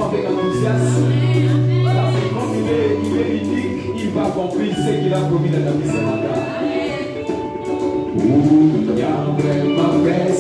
avec enthousiasme. Parce que comme il est unique, il va accomplir ce qu'il a promis dans la vie ce matin. Yahweh, ma paix,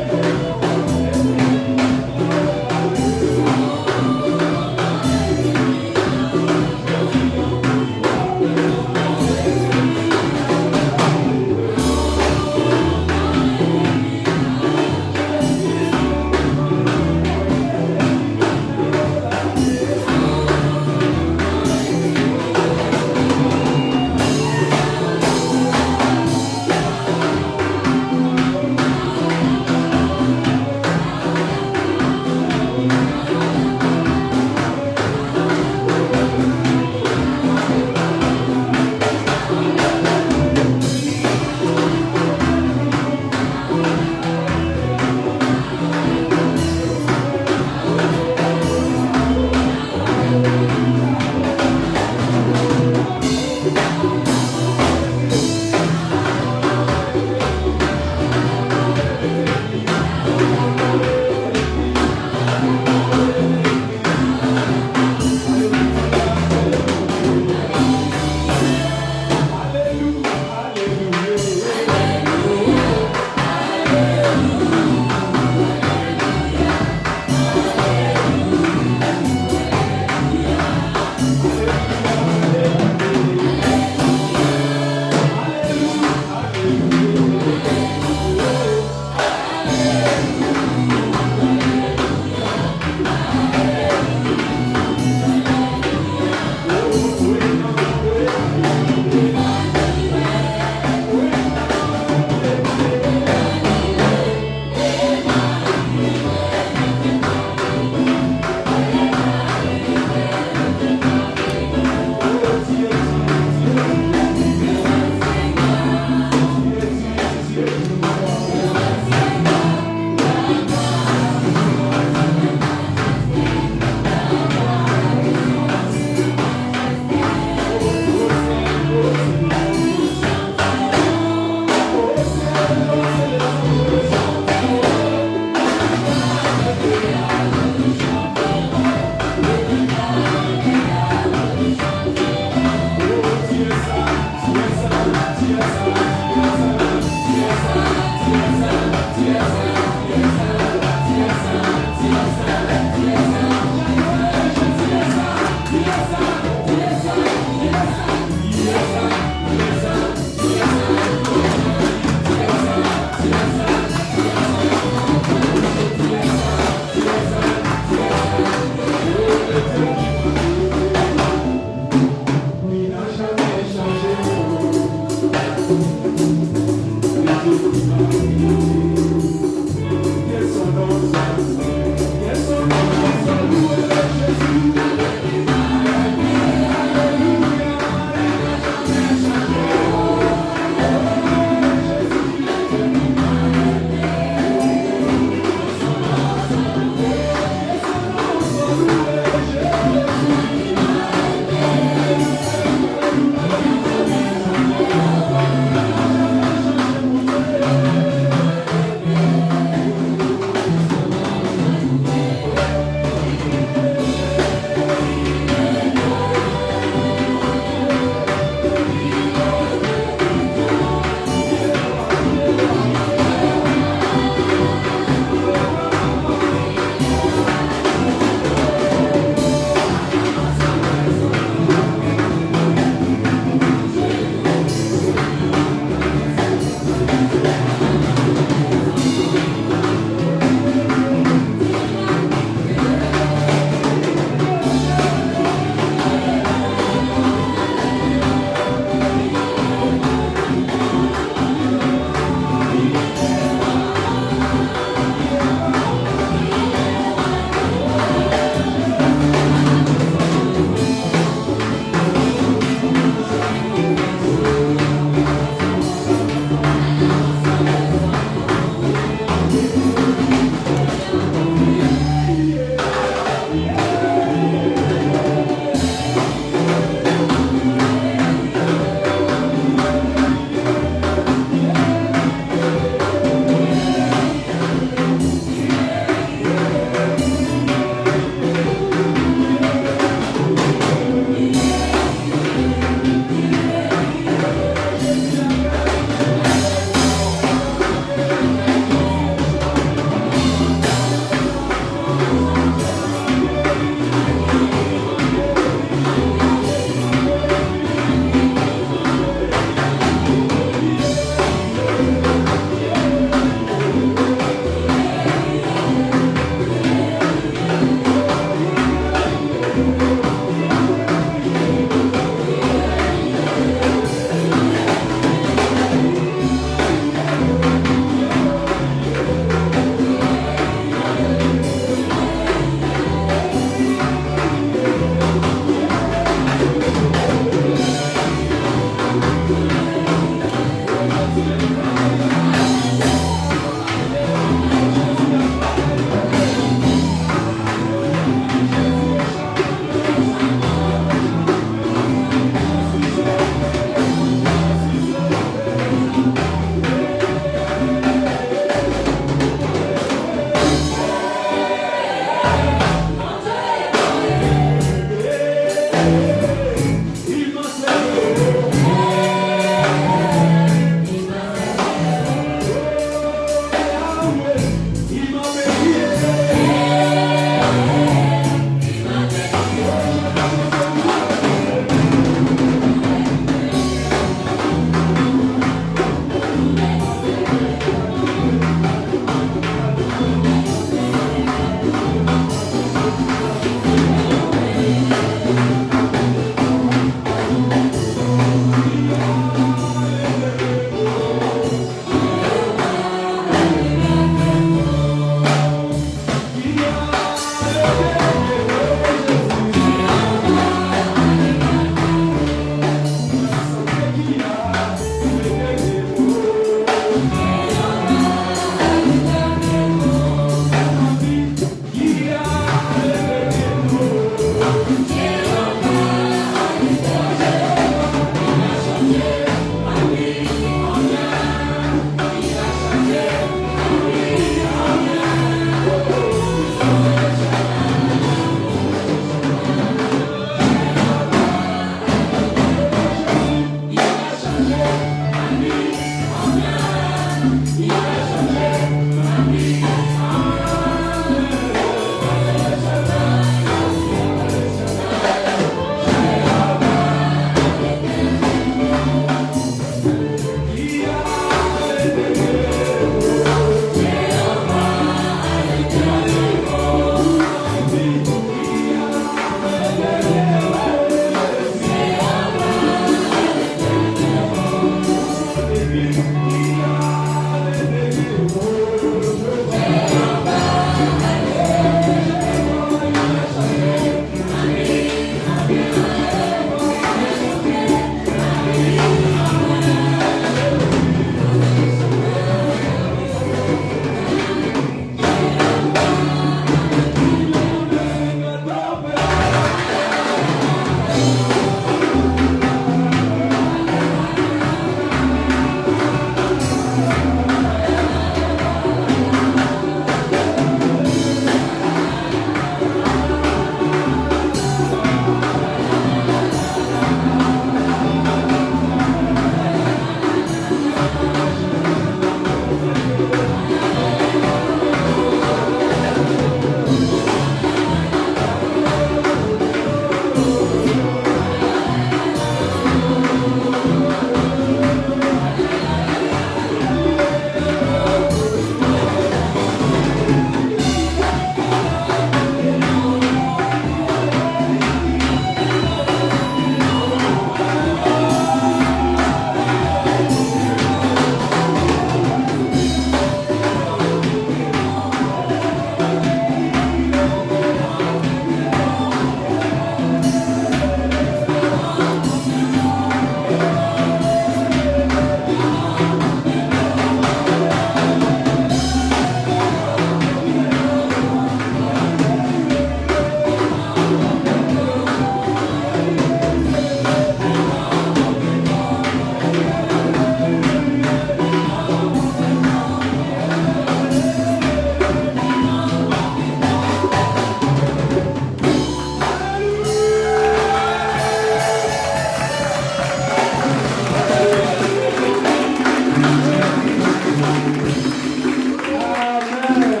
Amen.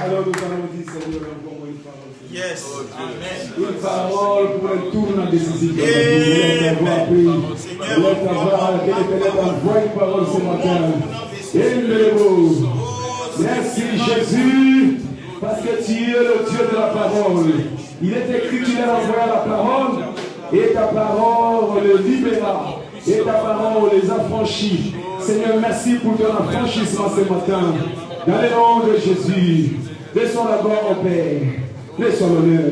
Alors nous allons dire, Seigneur, encore une parole. Yes. Amen. Une parole pour un tournant décisif. Laisse avoir que l'Éternel envoie une parole ce matin. Merci Jésus, parce que tu es le Dieu de la parole. Il est écrit, tu leur envoies la parole, et ta parole les libéra, et ta parole les affranchit. Seigneur, merci pour ton affranchissement ce matin. Dans le nom de Jésus, laissons la gloire au Père, laissons l'honneur.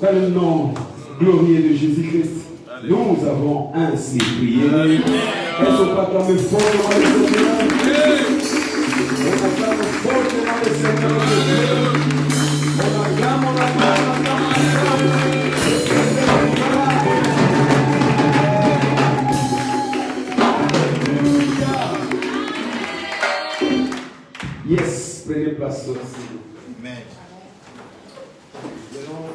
Dans le nom glorieux de Jésus-Christ, nous avons ainsi prié. Est-ce pas comme le fortement le Seigneur? On acclame fortement le Seigneur de Dieu. On acclame, on acclame, on acclame. Yes, prenez place aussi. Amen. Nous allons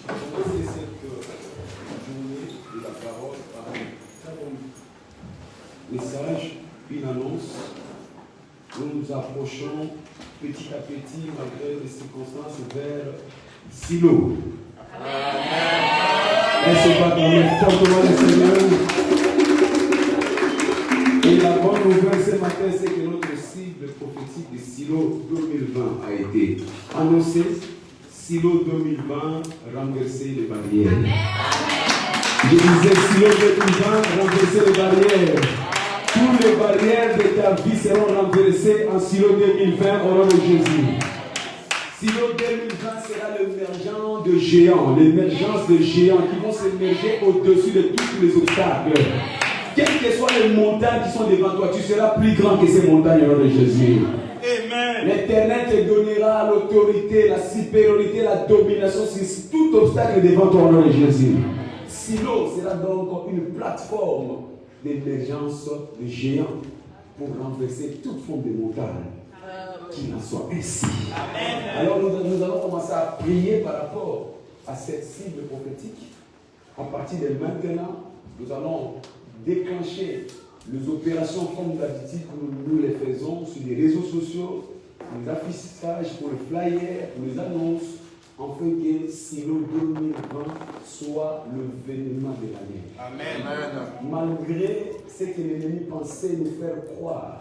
commencer cette journée de la parole par un très bon message, une annonce. Nous nous approchons petit à petit, malgré les circonstances, vers Silo. Est-ce pas qu'on est fortement le Seigneur? Et la bonne nouvelle ce matin, c'est que notre cible prophétique de Silo 2020 a été annoncée. Silo 2020, renverser les barrières. Je disais Silo 2020, renverser les barrières. Toutes les barrières de ta vie seront renversées en Silo 2020 au nom de Jésus. Silo 2020 sera l'émergence de géants, l'émergence de géants qui vont s'émerger au-dessus de tous les obstacles. Quelles que soient les montagnes qui sont devant toi, tu seras plus grand que ces montagnes au nom de Jésus. Amen. L'Éternel te donnera l'autorité, la supériorité, la domination sur tout obstacle devant toi au nom de Jésus. Silo sera donc une plateforme d'émergence de géants pour renverser toute forme de montagne. Qu'il en soit ainsi. Amen. Alors nous allons commencer à prier par rapport à cette cible prophétique. À partir de maintenant, nous allons déclencher les opérations comme d'habitude que nous les faisons sur les réseaux sociaux, les affichages pour les flyers, pour les annonces, afin que Silo 2020 soit l'événement de l'année. Amen. Malgré ce que l'ennemi pensait nous faire croire,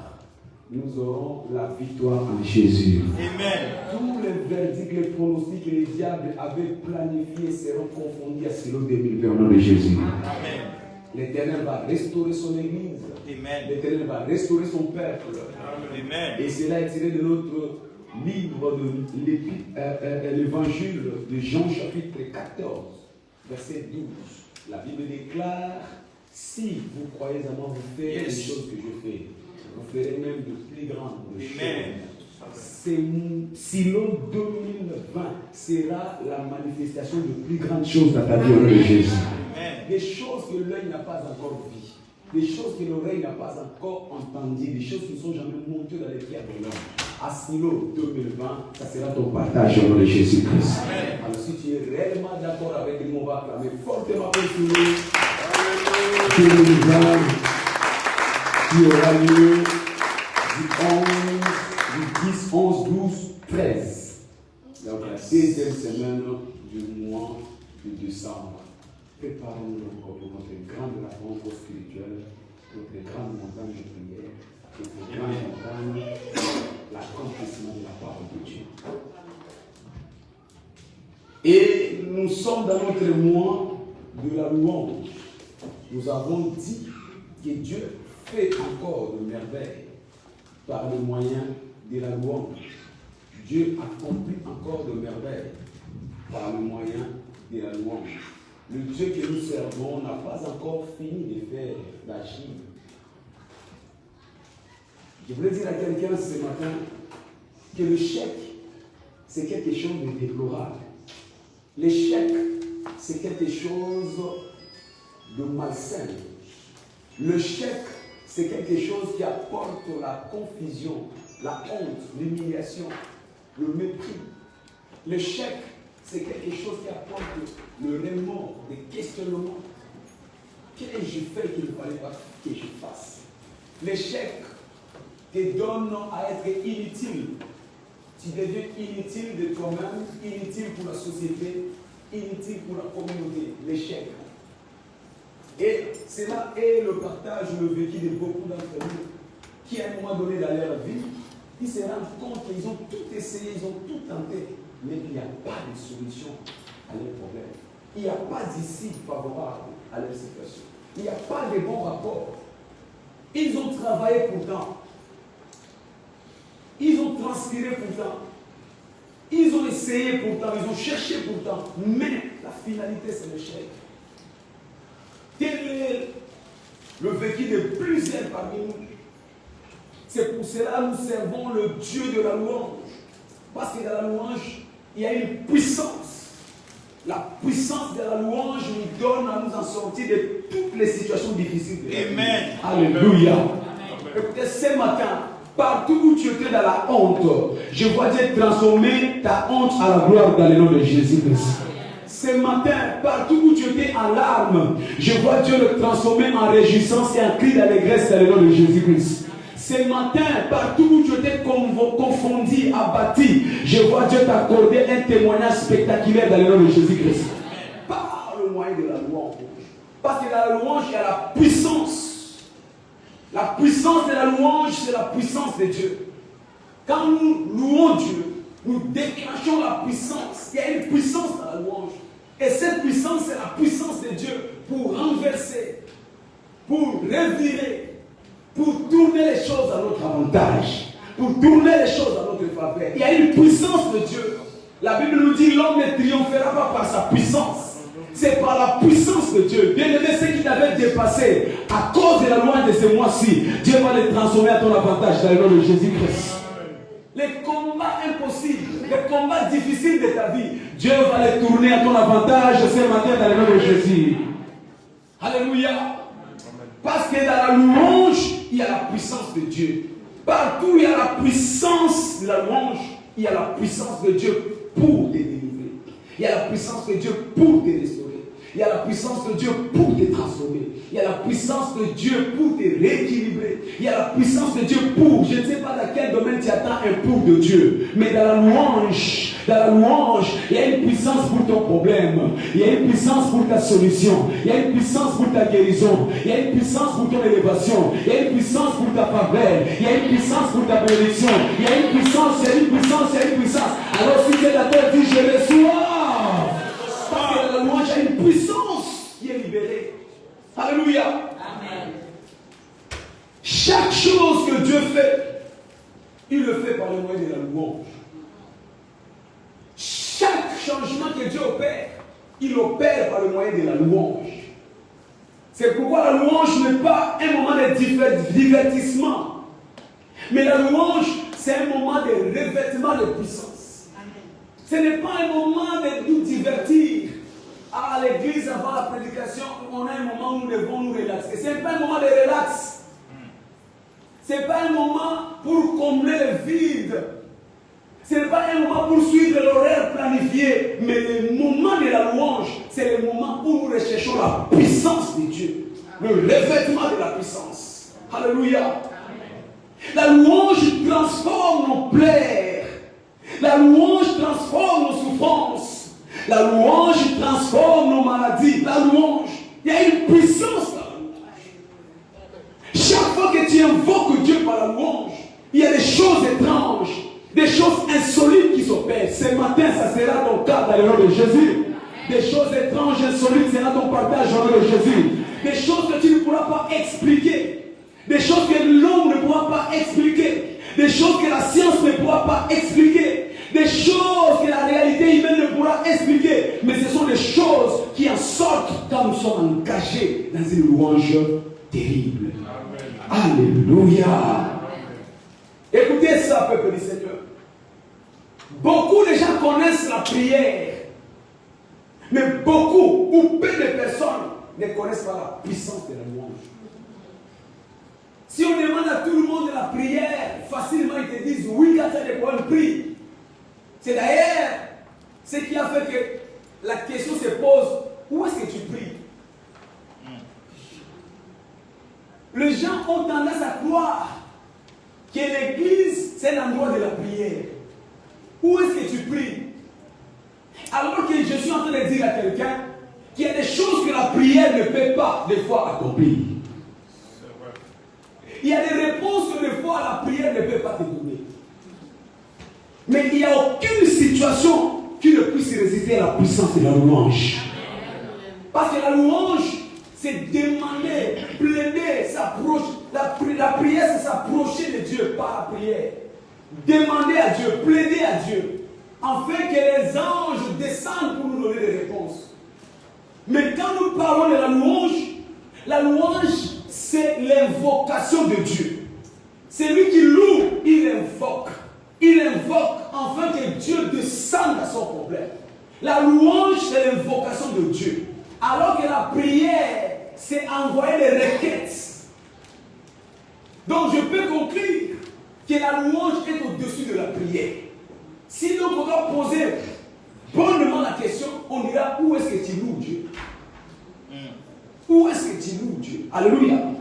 nous aurons la victoire en Jésus. Amen. Tous les verdicts, les pronostics que les diables avaient planifiés seront confondus à Silo 2020 au nom de Jésus. Amen. L'Éternel va restaurer son église. Amen. L'Éternel va restaurer son peuple. Amen. Et cela est tiré de notre livre de l'évangile de Jean chapitre 14, verset 12. La Bible déclare, si vous croyez à moi, vous ferez les choses que je fais. Vous ferez même de plus grandes choses. Silo 2020 sera la manifestation de plus grandes choses dans ta vie au nom de Jésus. Des choses que l'œil n'a pas encore vues, des choses que l'oreille n'a pas encore entendues, des choses qui ne sont jamais montées dans les pierres de l'homme. À Silo 2020, ça sera ton partage au nom de Jésus-Christ. Alors si tu es réellement d'accord avec nous, on va acclamer fortement pour Silo 2020 qui aura lieu du 10, 11, 12, 13. Donc la deuxième semaine du mois de décembre. Préparons-nous encore pour notre grande rencontre spirituelle, notre grande montagne de prière, notre grande montagne, l'accomplissement de la parole de Dieu. Et nous sommes dans notre mois de la louange. Nous avons dit que Dieu fait encore de merveilles par le moyen de la louange. Dieu accomplit encore de merveilles par le moyen de la louange. Le Dieu que nous servons n'a pas encore fini de faire, d'agir. Je voulais dire à quelqu'un ce matin que l'échec, c'est quelque chose de déplorable. L'échec, c'est quelque chose de malsain. L'échec, c'est quelque chose qui apporte la confusion, la honte, l'humiliation, le mépris. L'échec, c'est quelque chose qui apporte le remords, des questionnements. Qu'ai-je fait qu'il ne fallait pas que je fasse? L'échec te donne à être inutile. Tu deviens inutile de toi-même, inutile pour la société, inutile pour la communauté, l'échec. Et cela est le partage, le vécu de beaucoup d'entre nous qui, à un moment donné dans leur vie, ils se rendent compte qu'ils ont tout essayé, ils ont tout tenté, mais il n'y a pas de solution à leurs problèmes. Il n'y a pas d'issue favorable à leur situation. Il n'y a pas de bons rapports. Ils ont travaillé pourtant. Ils ont transpiré pourtant. Ils ont essayé pourtant. Ils ont cherché pourtant. Mais la finalité, c'est l'échec. Tel est le vécu de plusieurs parmi nous. C'est pour cela que nous servons le Dieu de la louange. Parce que dans la louange, il y a une puissance. La puissance de la louange nous donne à nous en sortir de toutes les situations difficiles. Amen. Alléluia. Écoutez, ce matin, partout où tu étais dans la honte, je vois Dieu transformer ta honte à la gloire dans le nom de Jésus-Christ. Ce matin, partout où tu étais en larmes, je vois Dieu le transformer en réjouissance et en cri d'allégresse dans le nom de Jésus-Christ. Ce matin, partout où tu étais confondu, abattu, je vois Dieu t'accorder un témoignage spectaculaire dans le nom de Jésus-Christ. Par le moyen de la louange. Parce que dans la louange, il y a la puissance. La puissance de la louange, c'est la puissance de Dieu. Quand nous louons Dieu, nous déclenchons la puissance. Il y a une puissance dans la louange. Et cette puissance, c'est la puissance de Dieu pour renverser, pour revirer, pour tourner les choses à notre avantage, pour tourner les choses à notre faveur. Il y a une puissance de Dieu. La Bible nous dit l'homme ne triomphera pas par sa puissance. C'est par la puissance de Dieu. Bien-aimé, ce qui t'avait dépassé à cause de la loi de ce mois-ci, Dieu va les transformer à ton avantage dans le nom de Jésus-Christ. Les combats impossibles, les combats difficiles de ta vie, Dieu va les tourner à ton avantage ce matin dans le nom de Jésus. Alléluia. Parce que dans la louange, il y a la puissance de Dieu. Partout où il y a la puissance de la louange, il y a la puissance de Dieu pour te délivrer. Il y a la puissance de Dieu pour te restaurer. Il y a la puissance de Dieu pour te transformer. Il y a la puissance de Dieu pour te rééquilibrer. Il y a la puissance de Dieu pour, je ne sais pas dans quel domaine tu attends un pour de Dieu, mais dans la louange, il y a une puissance pour ton problème. Il y a une puissance pour ta solution. Il y a une puissance pour ta guérison. Il y a une puissance pour ton élévation. Il y a une puissance pour ta faveur. Il y a une puissance pour ta bénédiction. Il y a une puissance, il y a une puissance, il y a une puissance. Alors si c'est la terre dit je reçois. Parce que dans la louange, il y a une puissance qui est libérée. Alléluia. Amen. Chaque chose que Dieu fait, il le fait par le moyen de la louange. Chaque changement que Dieu opère, il opère par le moyen de la louange. C'est pourquoi la louange n'est pas un moment de divertissement. Mais la louange, c'est un moment de revêtement de puissance. Ce n'est pas un moment de nous divertir. À l'église, avant la prédication, on a un moment où nous devons nous relaxer. Ce n'est pas un moment de relax. Ce n'est pas un moment pour combler le vide. Ce n'est pas un moment pour suivre l'horaire planifié. Mais le moment de la louange, c'est le moment où nous recherchons la puissance de Dieu. Le revêtement de la puissance. Alléluia. La louange transforme nos plaies. La louange transforme nos souffrances. La louange transforme nos maladies. La louange, il y a une puissance dans la louange. Chaque fois que tu invoques Dieu par la louange, il y a des choses étranges, des choses insolites qui s'opèrent. Ce matin, ça sera ton cas dans le nom de Jésus. Des choses étranges, insolites, sera ton partage dans le nom de Jésus. Des choses que tu ne pourras pas expliquer. Des choses que l'homme ne pourra pas expliquer. Des choses que la science ne pourra pas expliquer. Des choses que la réalité humaine ne pourra expliquer. Mais ce sont des choses qui en sortent quand nous sommes engagés dans une louange terrible. Amen. Alléluia. Écoutez ça, peuple du Seigneur. Beaucoup de gens connaissent la prière. Mais beaucoup ou peu de personnes ne connaissent pas la puissance de la louange. Si on demande à tout le monde de la prière, facilement ils te disent oui quand tu as des problèmes, prie. C'est d'ailleurs ce qui a fait que la question se pose, où est-ce que tu pries? Les gens ont tendance à croire que l'église, c'est l'endroit de la prière. Où est-ce que tu pries? Alors que je suis en train de dire à quelqu'un qu'il y a des choses que la prière ne peut pas, des fois, accomplir. Il y a des réponses que des fois la prière ne peut pas te donner. Mais il n'y a aucune situation qui ne puisse résister à la puissance de la louange. Parce que la louange, c'est demander, plaider, s'approcher. La prière, c'est s'approcher de Dieu par la prière. Demander à Dieu, plaider à Dieu, afin que les anges descendent pour nous donner des réponses. Mais quand nous parlons de la louange, c'est l'invocation de Dieu. C'est lui qui loue, il invoque. Il invoque afin que Dieu descende à son problème. La louange, c'est l'invocation de Dieu. Alors que la prière, c'est envoyer des requêtes. Donc je peux conclure que la louange est au-dessus de la prière. Si donc on doit poser bonnement la question, on dira où est-ce que tu loues Dieu? Où est-ce que tu loues Dieu? Alléluia. Amen.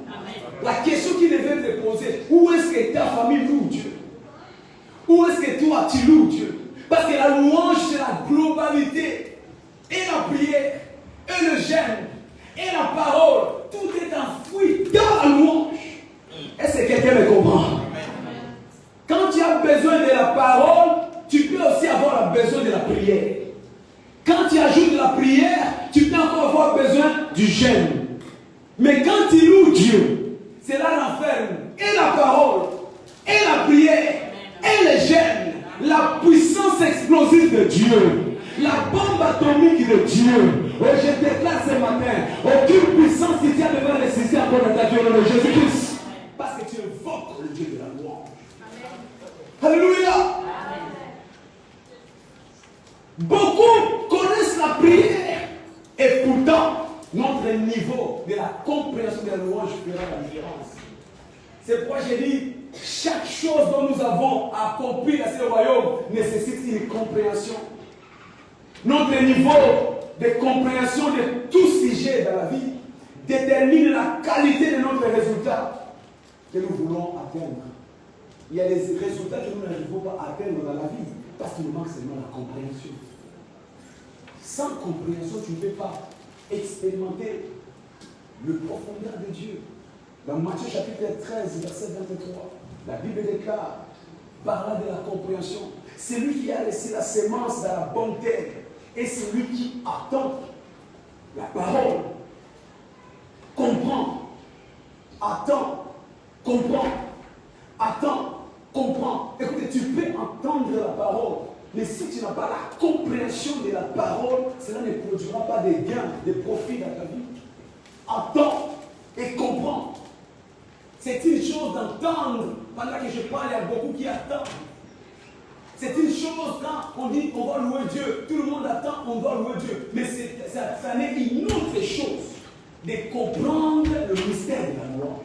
La question qui devait te poser, où est-ce que ta famille loue Dieu? Où est-ce que toi tu loues Dieu? Parce que la louange c'est la globalité. Et la prière, et le jeûne, et la parole, tout est enfoui dans la louange. Est-ce que quelqu'un me comprend? Quand tu as besoin de la parole, tu peux aussi avoir besoin de la prière. Quand tu ajoutes de la prière, tu peux encore avoir besoin du jeûne. Mais quand tu loues Dieu, cela renferme et la parole, et la prière, et le jeûne, la puissance explosive de Dieu, la bombe atomique de Dieu. Et je déclare ce matin, aucune puissance qui tient devant les systèmes encore dans ta vie au nom de Jésus-Christ. Parce que tu invoques le Dieu de la louange. Alléluia. Beaucoup connaissent la prière et pourtant notre niveau de la compréhension de la louange fera la différence. C'est pourquoi j'ai dit chaque chose dont nous avons accompli dans ce royaume nécessite une compréhension. Notre niveau de compréhension de tout sujet dans la vie détermine la qualité de notre résultat que nous voulons atteindre. Il y a des résultats que nous n'arrivons pas à atteindre dans la vie parce qu'il nous manque seulement la compréhension. Sans compréhension, tu ne peux pas expérimenter le profondeur de Dieu. Dans Matthieu chapitre 13, verset 23, la Bible déclare, parlant de la compréhension, c'est lui qui a laissé la sémence dans la bonne terre et c'est lui qui attend la parole, comprend, attend, comprend, attend, comprend. Écoutez, tu peux entendre la parole, mais si tu n'as pas la compréhension de la parole, cela ne produira pas de gains, de profits dans ta vie. Attends et comprends. C'est une chose d'entendre. Pendant que je parle, il y a beaucoup qui attendent. C'est une chose quand on dit qu'on va louer Dieu. Tout le monde attend, on doit louer Dieu. Mais ça n'est une autre chose de comprendre le mystère de la louange.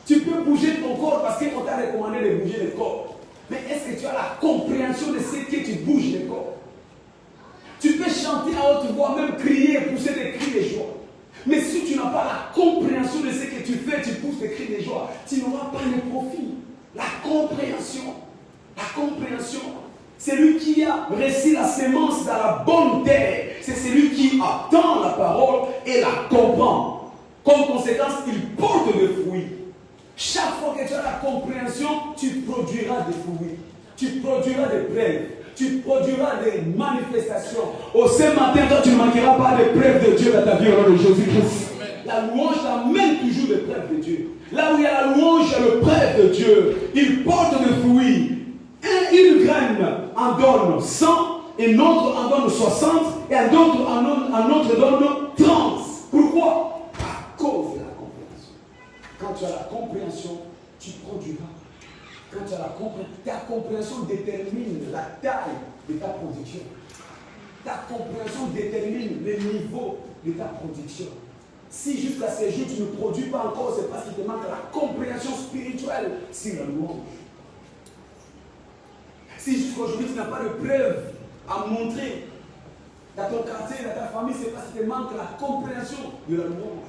Tu peux bouger ton corps parce qu'on t'a recommandé de bouger le corps. Mais est-ce que tu as la compréhension de ce que tu bouges le corps? Tu peux chanter à haute voix, même crier, pousser des cris de joie. Mais si tu n'as pas la compréhension de ce que tu fais, tu pousses des cris de joie, tu n'auras pas le profit. La compréhension. La compréhension. C'est lui qui a reçu la sémence dans la bonne terre. C'est celui qui attend la parole et la comprend. Comme conséquence, il porte des fruits. Chaque fois que tu as la compréhension, tu produiras des fruits. Tu produiras des preuves. Tu produiras des manifestations. Au ce matin, toi, tu ne manqueras pas de preuves de Dieu dans ta vie au nom de Jésus-Christ. La louange t'amène toujours des preuves de Dieu. Là où il y a la louange, il y a le preuve de Dieu. Il porte des fruits. Une graine en donne 100, et un autre en donne 60, et un autre donne 30. Pourquoi? À cause de la compréhension. Quand tu as la compréhension, tu produiras. Quand tu as la compréhension, ta compréhension détermine la taille de ta production. Ta compréhension détermine le niveau de ta production. Si jusqu'à ce jour tu ne produis pas encore, c'est parce qu'il te manque la compréhension spirituelle sur la louange. Si jusqu'à aujourd'hui tu n'as pas de preuves à montrer dans ton quartier, dans ta famille, c'est parce qu'il te manque la compréhension de la louange.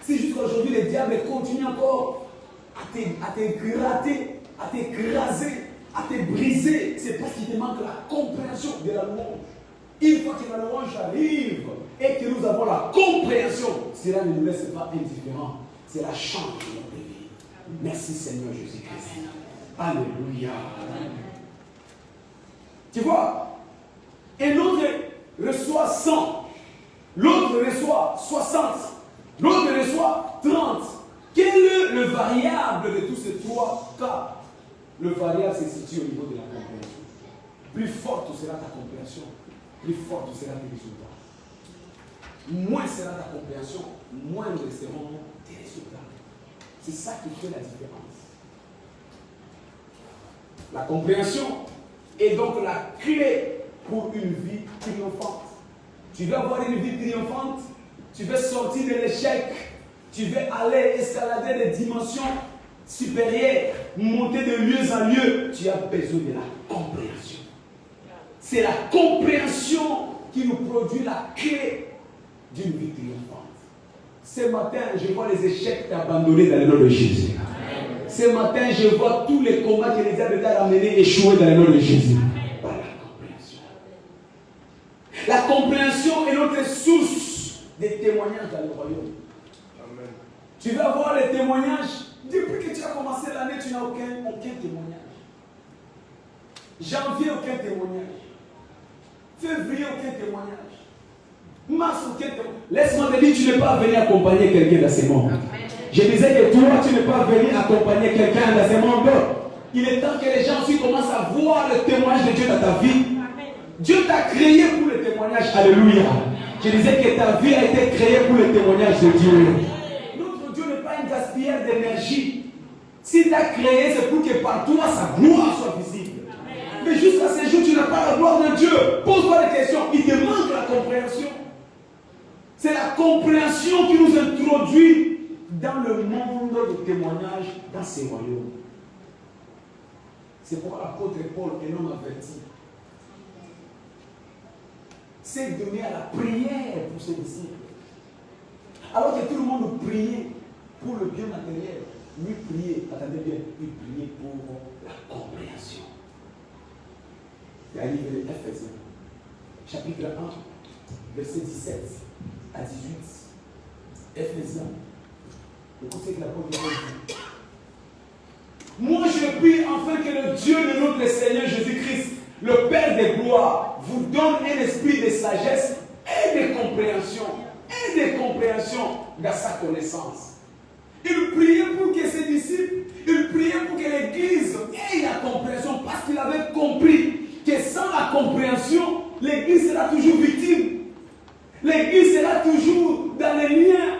Si jusqu'à aujourd'hui le diable continue encore à à te gratter, à t'écraser, à te briser. C'est parce qu'il te manque la compréhension de la louange. Une fois que la louange arrive et que nous avons la compréhension, cela ne nous laisse pas indifférents. Cela change notre vie. Merci Seigneur Jésus-Christ. Alléluia. Tu vois, et l'autre reçoit 100, l'autre reçoit 60, l'autre reçoit 30. Quel est le variable de tous ces trois cas? Le variable se situe au niveau de la compréhension. Plus forte sera ta compréhension, plus forte sera tes résultats. Moins sera ta compréhension, moins seront tes résultats. C'est ça qui fait la différence. La compréhension est donc la clé pour une vie triomphante. Tu veux avoir une vie triomphante, tu veux sortir de l'échec, tu veux aller escalader des dimensions supérieures, monter de lieu en lieu, tu as besoin de la compréhension. C'est la compréhension qui nous produit la clé d'une vie triomphante. Ce matin, je vois les échecs abandonnés dans le nom de Jésus. Ce matin, je vois tous les combats que les hommes ont amenés échouer dans le nom de Jésus. Par la compréhension. La compréhension est notre source de témoignages dans le royaume. Amen. Tu veux avoir les témoignages. Depuis que tu as commencé l'année, tu n'as aucun témoignage. Janvier, aucun témoignage. Février, aucun témoignage. Mars, aucun témoignage. Laisse-moi te dire, tu n'es pas venu accompagner quelqu'un dans ce monde. Je disais que toi, tu n'es pas venu accompagner quelqu'un dans ce monde. Il est temps que les gens aussi commencent à voir le témoignage de Dieu dans ta vie. Dieu t'a créé pour le témoignage. Alléluia. Je disais que ta vie a été créée pour le témoignage de Dieu. Notre Dieu n'est pas un gaspilleur d'énergie. S'il t'a créé, c'est pour que par toi, sa gloire soit visible. Mais jusqu'à ce jour, tu n'as pas la gloire de Dieu. Pose-toi des questions. Il te manque la compréhension. C'est la compréhension qui nous introduit dans le monde de témoignage, dans ces royaumes. C'est pourquoi l'apôtre Paul est non averti. C'est donné à la prière pour ses disciples. Alors que tout le monde priait pour le bien matériel, lui priait, attendez bien, lui priait pour la compréhension. Il y a un livre d'Éphésiens, chapitre 1, verset 17 à 18. Éphésiens. Écoutez que l'apôtre Paul dit. Moi je prie afin que le Dieu de notre Seigneur Jésus-Christ, le Père des gloires, vous donne un esprit de sagesse et de compréhension dans sa connaissance. Il priait pour que ses disciples, il priait pour que l'Église ait la compréhension, parce qu'il avait compris que sans la compréhension, l'Église sera toujours victime. L'Église sera toujours dans les liens.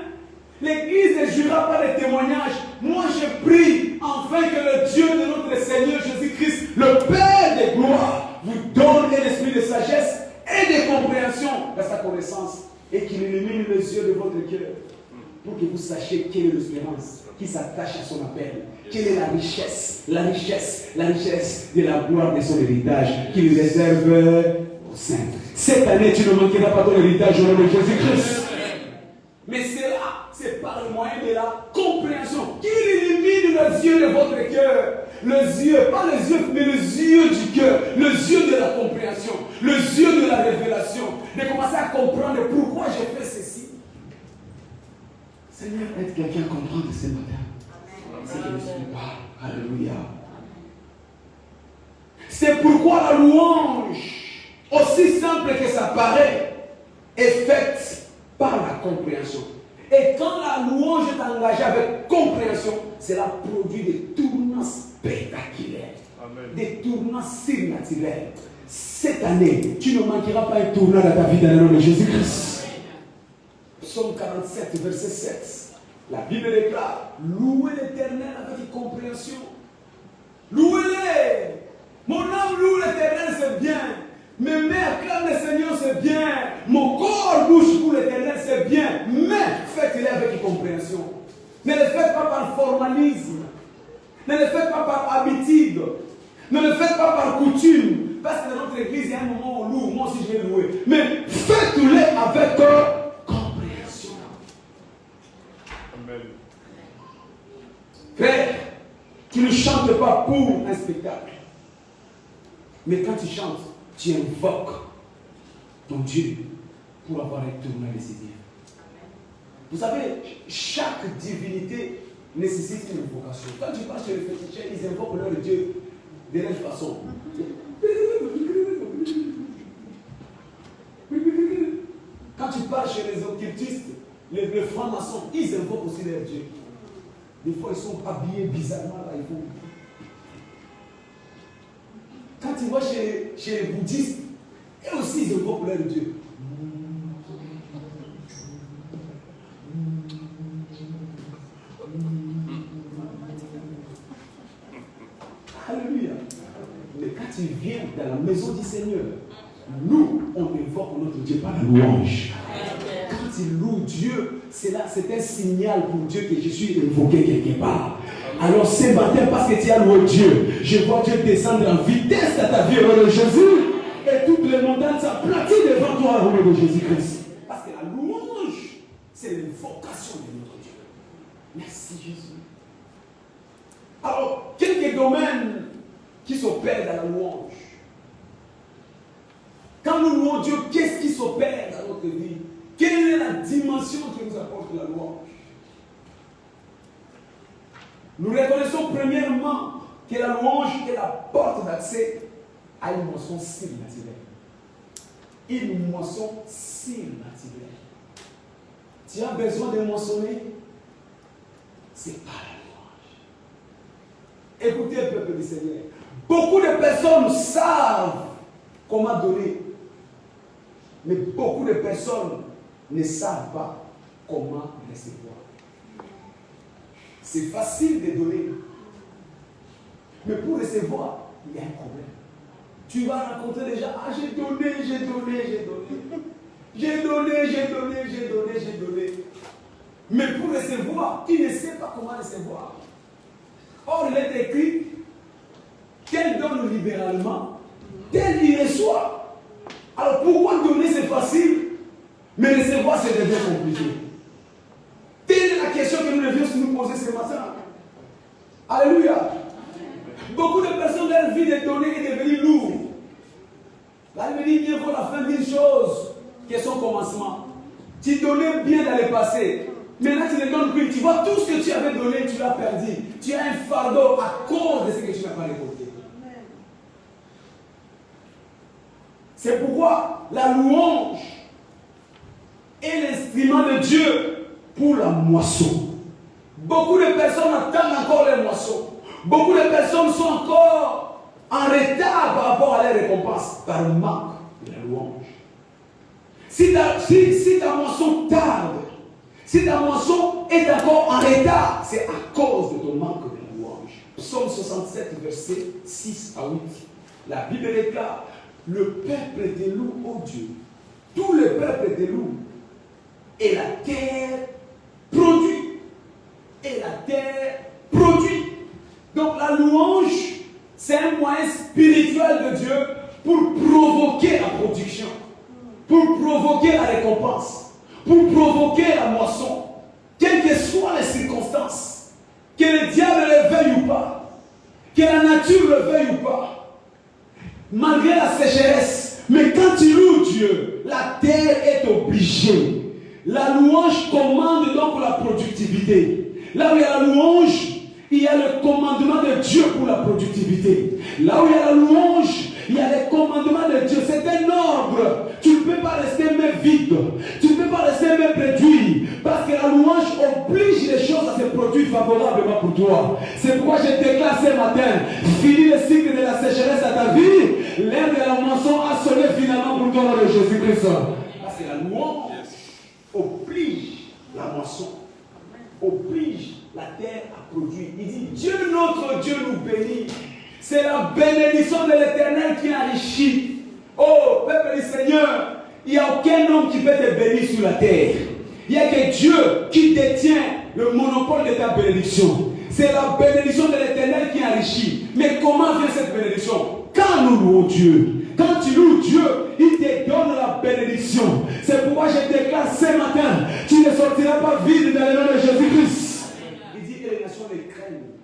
L'Église ne jouera pas les témoignages. Moi je prie afin que le Dieu de notre Seigneur Jésus-Christ, le Père des gloires, vous donne un esprit de sagesse et de compréhension dans sa connaissance, et qu'il illumine les yeux de votre cœur pour que vous sachiez quelle est l'espérance qui s'attache à son appel, quelle est la richesse de la gloire de son héritage qu'il réserve aux saints. Cette année, tu ne manqueras pas ton héritage au nom de Jésus-Christ. Mais c'est par le moyen de la compréhension qu'il illumine les yeux de votre cœur. Les yeux, pas les yeux, mais les yeux du cœur, les yeux de la compréhension, les yeux de la révélation, de commencer à comprendre pourquoi j'ai fait ceci. Seigneur, aide quelqu'un à comprendre ce matin. C'est que je ne suis pas. Alléluia. C'est pourquoi la louange, aussi simple que ça paraît, est faite par la compréhension. Et quand la louange est engagée avec compréhension, cela produit des tournants spectaculaires, des tournants surnaturels. Cette année, tu ne manqueras pas un tournant dans ta vie dans le nom de Jésus-Christ. Psaume 47, verset 7. La Bible déclare: louez l'Éternel avec compréhension. Louez-les. Mon âme loue l'Éternel, c'est bien. Mes mains acclament le Seigneur, c'est bien. Mon corps bouge pour l'Éternel, c'est bien. Mais faites-le avec compréhension. Ne le faites pas par formalisme. Ne le faites pas par habitude. Ne le faites pas par coutume. Parce que dans notre église, il y a un moment où on loue. Moi aussi, je vais louer. Mais faites-le avec compréhension. Amen. Frère, Tu ne chantes pas pour un spectacle. Mais quand tu chantes, tu invoques ton Dieu pour avoir un tournant décisif. Vous savez, chaque divinité nécessite une invocation. Quand tu passes chez les féticheurs, ils invoquent leur Dieu de la façon. Quand tu pars chez les occultistes, les francs-maçons, ils invoquent aussi leur Dieu. Des fois, ils sont habillés bizarrement là. Quand tu vas chez les bouddhistes, eux aussi, ils invoquent leur Dieu. Alléluia. Mais quand tu viens dans la maison du Seigneur, nous, on invoque notre Dieu par la louange. Quand tu loues Dieu, c'est un signal pour Dieu que je suis invoqué quelque part. Alors ce matin, parce que tu as loué Dieu, je vois Dieu descendre en vitesse dans ta vie au nom de Jésus. Et toutes les montagnes s'aplatir devant toi au nom de Jésus-Christ. Parce que la louange, c'est l'invocation de notre Dieu. Merci Jésus. Alors, quelques domaines qui s'opèrent dans la louange. Quand nous louons Dieu, qu'est-ce qui s'opère dans notre vie? Quelle est la dimension que nous apporte la louange? Nous reconnaissons premièrement que la louange est la porte d'accès à une moisson surnaturelle. Une moisson surnaturelle. Tu as besoin de moissonner? C'est pas la louange. Écoutez, peuple du Seigneur. Beaucoup de personnes savent comment donner. Mais beaucoup de personnes ne savent pas comment recevoir. C'est facile de donner. Mais pour recevoir, il y a un problème. Tu vas rencontrer des gens, ah j'ai donné. Mais pour recevoir, il ne sait pas comment recevoir. Or, il est écrit, tel donne libéralement, tel il reçoit. Alors pourquoi donner c'est facile, mais recevoir c'est devient compliqué? Telle est la question que nous devions nous poser ce matin. Alléluia. Beaucoup de personnes, leur vie de donner est devenue lourde. La Bible dit, mieux vaut la fin d'une chose que son commencement. Tu donnais bien dans le passé. Maintenant tu ne donnes plus. Tu vois tout ce que tu avais donné, tu l'as perdu. Tu as un fardeau à cause de ce que tu n'as pas récolté. C'est pourquoi la louange est l'instrument de Dieu pour la moisson. Beaucoup de personnes attendent encore les moissons. Beaucoup de personnes sont encore en retard par rapport à leur récompense, par le manque de la louange. Si ta moisson tarde, si ta moisson est encore en retard, c'est à cause de ton manque de la louange. Psaume 67, verset 6 à 8. La Bible déclare, le peuple te loue, ô Dieu. Tout le peuple te loue. Et la terre produit. Et la terre produit. Donc la louange, c'est un moyen spirituel de Dieu pour provoquer la production, pour provoquer la récompense, pour provoquer la moisson, quelles que soient les circonstances, que le diable le veuille ou pas, que la nature le veuille ou pas, malgré la sécheresse. Mais quand tu loues Dieu, la terre est obligée. La louange commande donc la productivité. Là où il y a la louange, il y a le commandement de Dieu pour la productivité. Là où il y a la louange, il y a les commandements de Dieu. C'est un ordre. Tu ne peux pas rester main vide. Tu ne peux pas rester main réduite. Parce que la louange oblige les choses à se produire favorablement pour toi. C'est pourquoi je déclare ce matin, fini le cycle de la sécheresse à ta vie. L'ère de la moisson a sonné finalement pour toi dans le Jésus-Christ. Parce que la louange oblige la moisson. Oblige la terre à produire. Il dit, Dieu notre Dieu nous bénit. C'est la bénédiction de l'Éternel qui enrichit. Oh, peuple du Seigneur, il n'y a aucun homme qui peut te bénir sur la terre. Il n'y a que Dieu qui détient le monopole de ta bénédiction. C'est la bénédiction de l'Éternel qui enrichit. Mais comment vient cette bénédiction? Quand nous louons Dieu. Quand tu loues Dieu, il te donne la bénédiction. C'est pourquoi je déclare ce matin, tu ne sortiras pas vide dans le nom de Jésus-Christ. Il dit que les nations les craignent.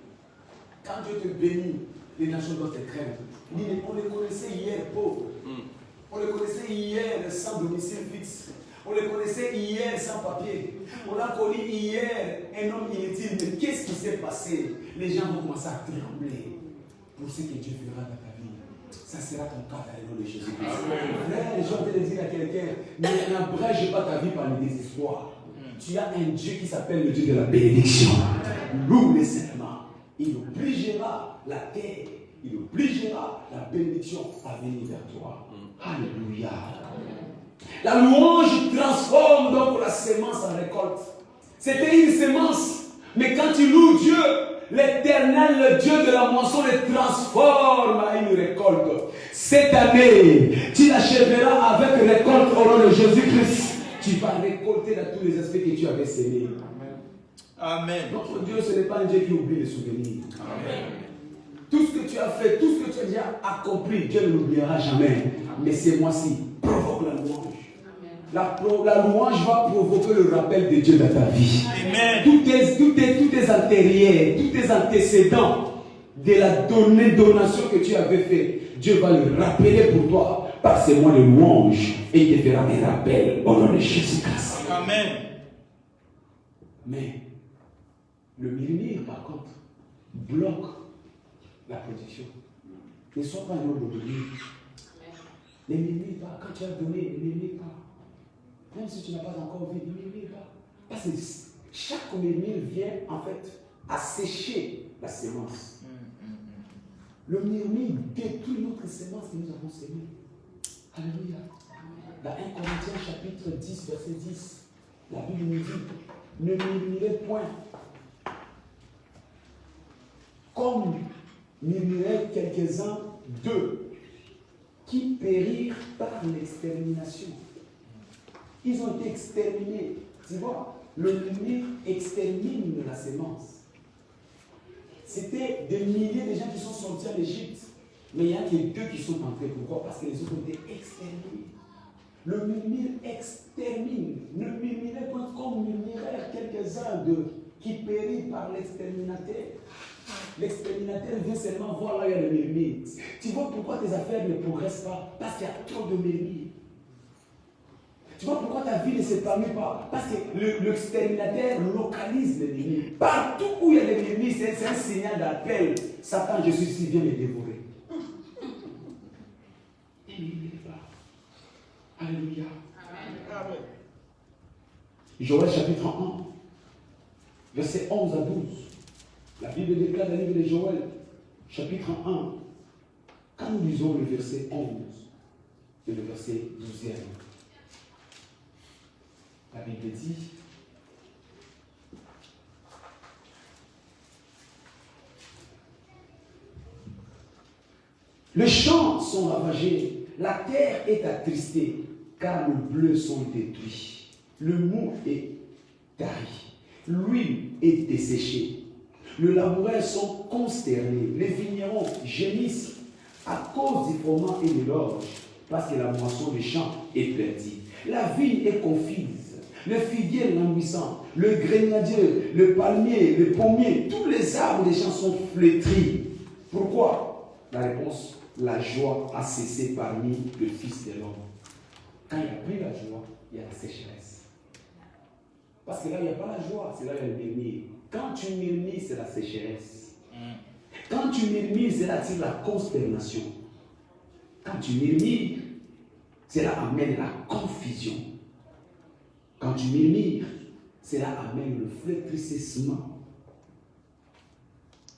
Quand Dieu te bénit, les nations doivent te craindre. On les connaissait hier pauvres. On les connaissait hier sans domicile fixe. On les connaissait hier sans papier. On a connu hier un homme inutile. Mais qu'est-ce qui s'est passé? Les gens vont commencer à trembler pour ce que Dieu fera dans ta vie. Ça sera ton cas dans le nom de Jésus-Christ. Les gens veulent dire à quelqu'un, n'abrège pas ta vie par le désespoir. Tu as un Dieu qui s'appelle le Dieu de la bénédiction. Loue-le seulement. Il obligera la terre, il obligera la bénédiction à venir vers toi. Alléluia. La louange transforme donc la sémence en récolte. C'était une sémence, mais quand tu loues Dieu, l'Éternel, le Dieu de la moisson, le transforme à une récolte. Cette année, tu l'achèveras avec récolte au nom de Jésus-Christ. Tu vas récolter dans tous les aspects que tu avais sémés. Amen. Notre Dieu, ce n'est pas un Dieu qui oublie les souvenirs. Amen. Tout ce que tu as fait, tout ce que tu as déjà accompli, Dieu ne l'oubliera jamais. Mais ces mois-ci, provoque la louange. La louange va provoquer le rappel de Dieu dans ta vie. Amen. Tous tes antérieurs, tous tes antécédents de la donation que tu avais fait, Dieu va le rappeler pour toi par ces mois de louange et il te fera un rappel au nom de Jésus-Christ. Amen. Mais le murmure, par contre, bloque la production. Ne sois pas un homme de murmure. Ne murmure pas. Quand tu as donné, ne murmure pas. Même si tu n'as pas encore vu, ne murmure pas. Parce que chaque murmure vient, en fait, assécher la sémence. Le murmure détruit notre sémence que nous avons sémée. Alléluia. Dans 1 Corinthiens chapitre 10, verset 10, la Bible nous dit, ne murmurez point comme murmuraient quelques-uns d'eux qui périrent par l'extermination. Ils ont été exterminés. Tu vois, le murmure extermine la sémence. C'était des milliers de gens qui sont sortis en Égypte. Mais il n'y a que deux qui sont entrés. Pourquoi? Parce que les autres ont été exterminés. Le murmure extermine. Ne murmurez pas comme murmuraient quelques-uns d'eux qui périssent par l'exterminateur. L'exterminateur vient seulement voir là où il y a le murmure. Tu vois pourquoi tes affaires ne progressent pas? Parce qu'il y a trop de murmures. Tu vois pourquoi ta vie ne s'épanouit pas? Parce que l'exterminateur localise les murmures. Partout où il y a des murmures, c'est un signal d'appel. Satan, je suis ici, viens me dévorer. Ne murmurez pas. Alléluia. Amen. Joël chapitre 1, versets 11 à 12. La Bible déclare dans le livre de Joël, chapitre 1, quand nous lisons le verset 11 et le verset 12e, la Bible dit, les champs sont ravagés, la terre est attristée, car le bleu sont détruits, le mou est tari, l'huile est desséchée. Les laboureurs sont consternés, les vignerons gémissent à cause du froment et de l'orge, parce que la moisson des champs est perdue. La vigne est confise, le figuier languissant, le grenadier, le palmier, le pommier, tous les arbres des champs sont flétris. Pourquoi? La réponse, la joie a cessé parmi le Fils de l'homme. Quand il n'y a plus la joie, il y a la sécheresse. Parce que là, il n'y a pas la joie, c'est là qu'il y a le murmure. Quand tu murmures, c'est la sécheresse. Quand tu murmures, c'est là la consternation. Quand tu murmures, cela amène la confusion. Quand tu murmures, cela amène le flétrissement.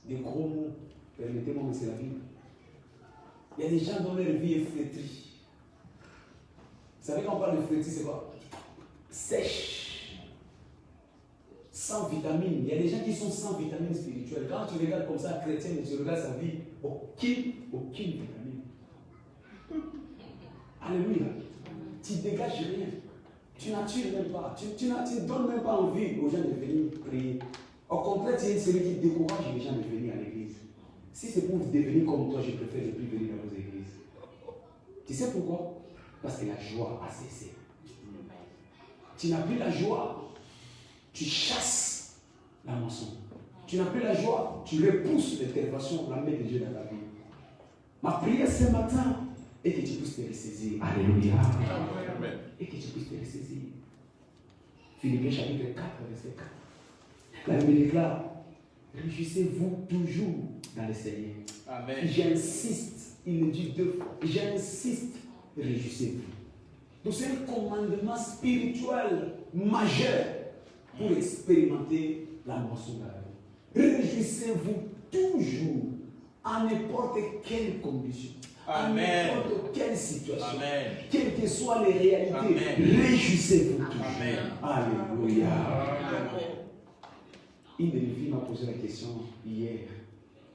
Des gros mots, permettez-moi, mais c'est la Bible. Il y a des gens dont leur vie est flétrie. Vous savez, quand on parle de flétrie, c'est quoi? Sèche. Sans vitamines. Il y a des gens qui sont sans vitamines spirituelles. Quand tu regardes comme ça, chrétien, et tu regardes sa vie, aucune vitamine. Alléluia. Tu ne dégages rien. Tu n'attires même pas. Tu ne donnes même pas envie aux gens de venir prier. Au contraire, tu es celui qui décourage les gens de venir à l'église. Si c'est pour devenir comme toi, je préfère ne plus venir dans vos églises. Tu sais pourquoi? Parce que la joie a cessé. Tu n'as plus la joie. Tu chasses la moisson. tu n'as plus la joie, tu repousses l'intervention, la main de Dieu dans ta vie. Ma prière ce matin est que tu puisses te ressaisir. Alléluia. Amen. Et que tu puisses te ressaisir. Philippiens chapitre 4, verset 4. La Bible déclare, réjouissez-vous toujours dans le Seigneur. Amen. J'insiste, il le dit 2 fois. J'insiste, réjouissez-vous. Donc c'est un commandement spirituel majeur pour expérimenter la moisson de la vie. Réjouissez-vous toujours, en n'importe quelle condition, en n'importe quelle situation, Amen. Quelles que soient les réalités, Amen. Réjouissez-vous toujours. Amen. Alléluia. Amen. Une de mes filles m'a posé la question hier.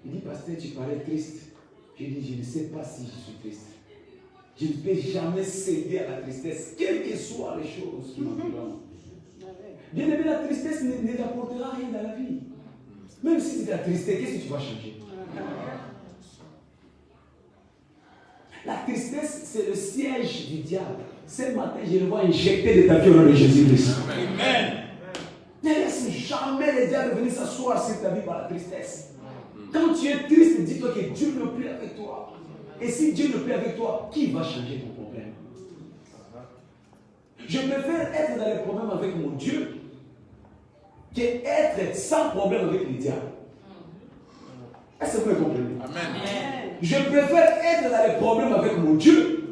Il dit, pasteur, tu parais triste. J'ai dit, je ne sais pas si je suis triste. Je ne peux jamais céder à la tristesse, quelles que soient les choses qui m'entourent. Bien aimé, la tristesse ne t'apportera rien dans la vie. Même si c'est de la tristesse, qu'est-ce que tu vas changer? La tristesse, c'est le siège du diable. Ce matin, je le vois injecter de ta vie au nom de Jésus-Christ. Amen. Ne laisse jamais le diable venir s'asseoir sur ta vie par la tristesse. Quand tu es triste, dis-toi que Dieu ne plaît avec toi. Et si Dieu ne plaît avec toi, qui va changer ton problème? Je préfère être dans les problèmes avec mon Dieu qu'être sans problème avec le diable. Est-ce que vous me comprenez? Amen. Je préfère être dans les problèmes avec mon Dieu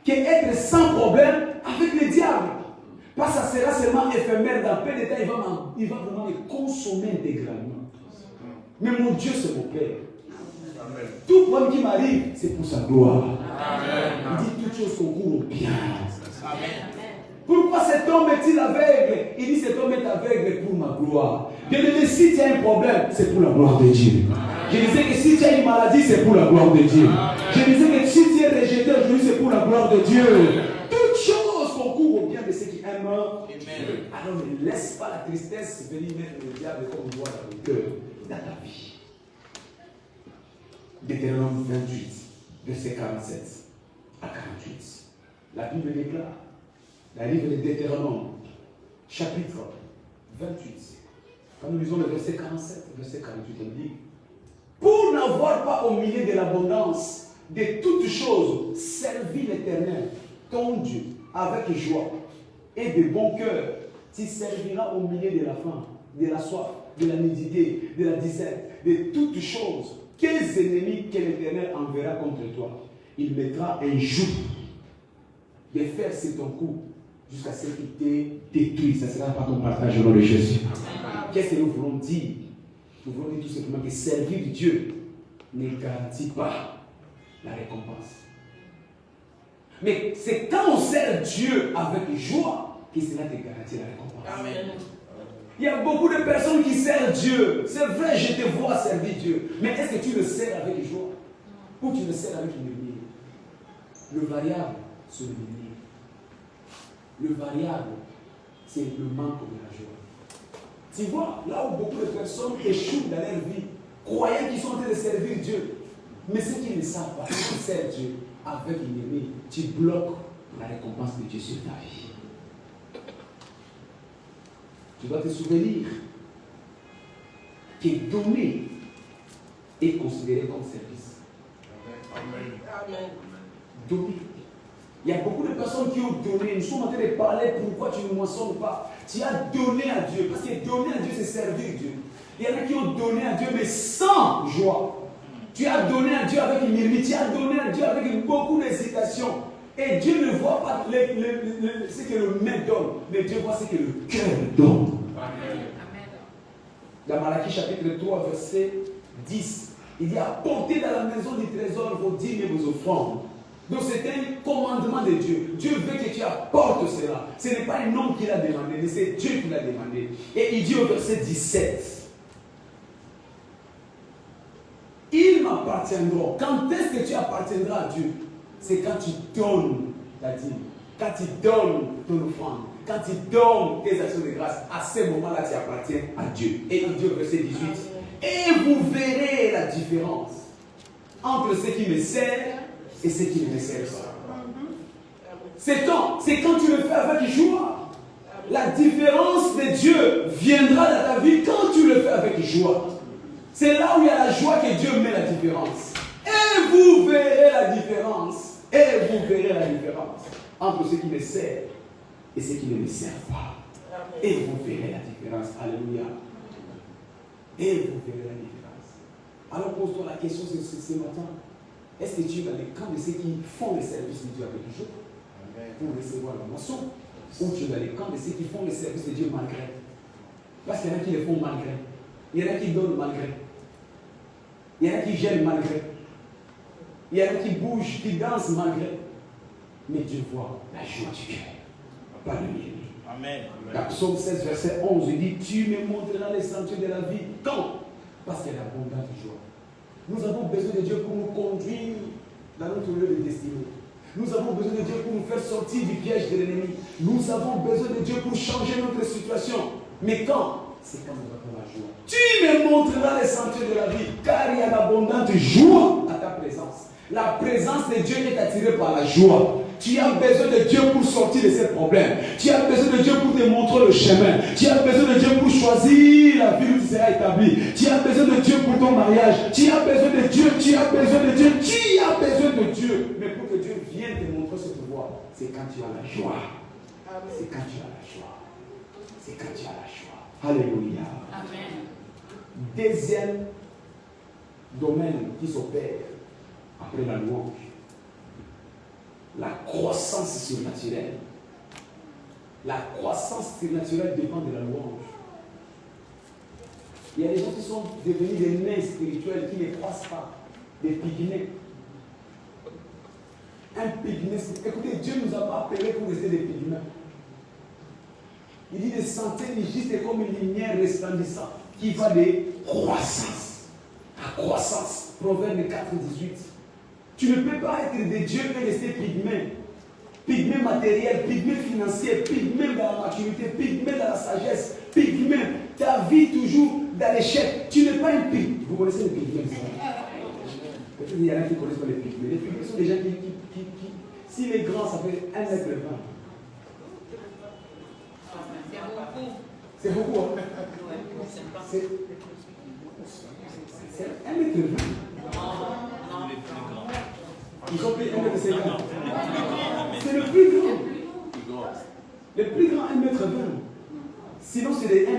qu'être sans problème avec le diable. Parce que ça sera seulement éphémère. Dans peu de temps, il va vraiment me consommer intégralement. Mais mon Dieu, c'est mon Père. Amen. Tout problème qui m'arrive, c'est pour sa gloire. Amen. Il dit toutes choses concourent au bien. Amen. Pourquoi cet homme est-il aveugle? Il dit cet homme est aveugle pour ma gloire. Bien aimé, si tu as un problème, c'est pour la gloire de Dieu. Je disais que si tu as une maladie, c'est pour la gloire de Dieu. Je disais que si tu es rejeté aujourd'hui, c'est pour la gloire de Dieu. Toutes choses concourent au bien de ceux qui aiment. Amen. Alors ne laisse pas la tristesse venir mettre le diable comme voix dans le cœur, dans ta vie. Deutéronome 28, verset 47 à 48. La Bible déclare, la livre de Deutéronome, chapitre 28. Quand nous lisons le verset 47, verset 48, on dit, pour n'avoir pas au milieu de l'abondance de toutes choses servi l'Éternel, ton Dieu, avec joie et de bon cœur, tu serviras au milieu de la faim, de la soif, de la nudité, de la disette, de toutes choses. Quels ennemis que l'Éternel enverra contre toi? Il mettra un joug de fer sur ton cou jusqu'à ce qu'il te détruise. Ça ne sera pas ton partage au nom de Jésus. Qu'est-ce que nous voulons dire? Nous voulons dire tout simplement que servir Dieu ne garantit pas la récompense. Mais c'est quand on sert Dieu avec joie que cela te garantit la récompense. Amen. Il y a beaucoup de personnes qui servent Dieu. C'est vrai, je te vois servir Dieu. Mais est-ce que tu le sers avec joie? Ou tu le sers avec humilité? Le variable, c'est l'humilité. Le variable, c'est le manque de la joie. Tu vois, là où beaucoup de personnes échouent dans leur vie, croyant qu'ils sont en train de servir Dieu. Mais ceux qui ne savent pas, ceux qui servent Dieu avec l'ennemi, tu bloques la récompense de Dieu sur ta vie. Tu dois te souvenir que donner est considéré comme service. Amen. Amen. Donner. Il y a beaucoup de personnes qui ont donné. Nous sommes en train de parler pourquoi tu ne moissonnes pas. Tu as donné à Dieu. Parce que donner à Dieu, c'est servir Dieu. Il y en a qui ont donné à Dieu, mais sans joie. Tu as donné à Dieu avec une murmure. Tu as donné à Dieu avec beaucoup d'hésitation. Et Dieu ne voit pas ce que le main donne, mais Dieu voit ce que le cœur donne. Amen. Dans Malachie chapitre 3, verset 10, il dit apportez dans la maison du trésor vos dîmes et vos offrandes. Donc c'est un commandement de Dieu. Dieu veut que tu apportes cela. Ce n'est pas un homme qui l'a demandé, mais c'est Dieu qui l'a demandé. Et il dit au verset 17, ils m'appartiendront. Quand est-ce que tu appartiendras à Dieu? C'est quand tu donnes ta dîme, quand tu donnes ton offrande, quand tu donnes tes actions de grâce. À ce moment-là, tu appartiens à Dieu. Et il dit au verset 18, et vous verrez la différence entre ceux qui me servent et ceux qui ne me servent pas. C'est quand tu le fais avec joie. La différence de Dieu viendra dans ta vie quand tu le fais avec joie. C'est là où il y a la joie que Dieu met la différence. Et vous verrez la différence. Et vous verrez la différence entre ceux qui me servent et ceux qui ne me servent pas. Et vous verrez la différence. Alléluia. Et vous verrez la différence. Alors pose-toi la question ce matin. Est-ce que tu es dans les camps de ceux qui font le service de Dieu avec le jour pour recevoir la moisson? Ou tu es dans les camps de ceux qui font le service de Dieu malgré? Parce qu'il y en a qui le font malgré. Il y en a qui donnent malgré. Il y en a qui gênent malgré. Il y en a qui bougent, qui dansent malgré. Mais Dieu voit la joie du cœur. Pas le mien. Amen. Dans Psaume 16, verset 11, il dit: Tu me montreras les sentiers de la vie. Quand? Parce qu'il y a l'abondance de joie. Nous avons besoin de Dieu pour nous conduire dans notre lieu de destinée. Nous avons besoin de Dieu pour nous faire sortir du piège de l'ennemi. Nous avons besoin de Dieu pour changer notre situation. Mais quand? C'est quand nous avons la joie. Tu me montreras les sentiers de la vie, car il y a l'abondante joie à ta présence. La présence de Dieu est attirée par la joie. Tu as besoin de Dieu pour sortir de ces problèmes. Tu as besoin de Dieu pour te montrer le chemin. Tu as besoin de Dieu pour choisir la vie où tu seras établi. Tu as besoin de Dieu pour ton mariage. Tu as besoin de Dieu. Tu as besoin de Dieu. Tu as besoin de Dieu. Mais pour que Dieu vienne te montrer cette voie, c'est quand tu as la joie. C'est quand tu as la joie. C'est quand tu as la joie. Alléluia. Amen. Deuxième domaine qui s'opère après la louange. La croissance surnaturelle. La croissance surnaturelle dépend de la louange. Il y a des gens qui sont devenus des nains spirituels qui ne croissent pas, des pygmées. Un pygmée, écoutez, Dieu ne nous a pas appelés pour rester des pygmées. Il dit des centaines juste comme une lumière resplendissante qui va de croissance à croissance. Proverbe 4, 18. Tu ne peux pas être de Dieu et rester pygmée. Pygmée matériel, pygmée financier, pygmée dans la maturité, pygmée dans la sagesse, pygmée, ta vie toujours dans l'échec. Tu n'es pas un pygmée. Vous connaissez les pygmées? Peut-être qu'il y en a qui ne connaissent pas les pygmées. Les pygmées sont des gens qui s'il est grand, ça fait 1,20 m. C'est beaucoup. Hein? C'est 1,20 m. Ils ont pris 1,50 m. C'est le plus grand. Le plus grand 1,20 m. Sinon, c'est des 1,10 m.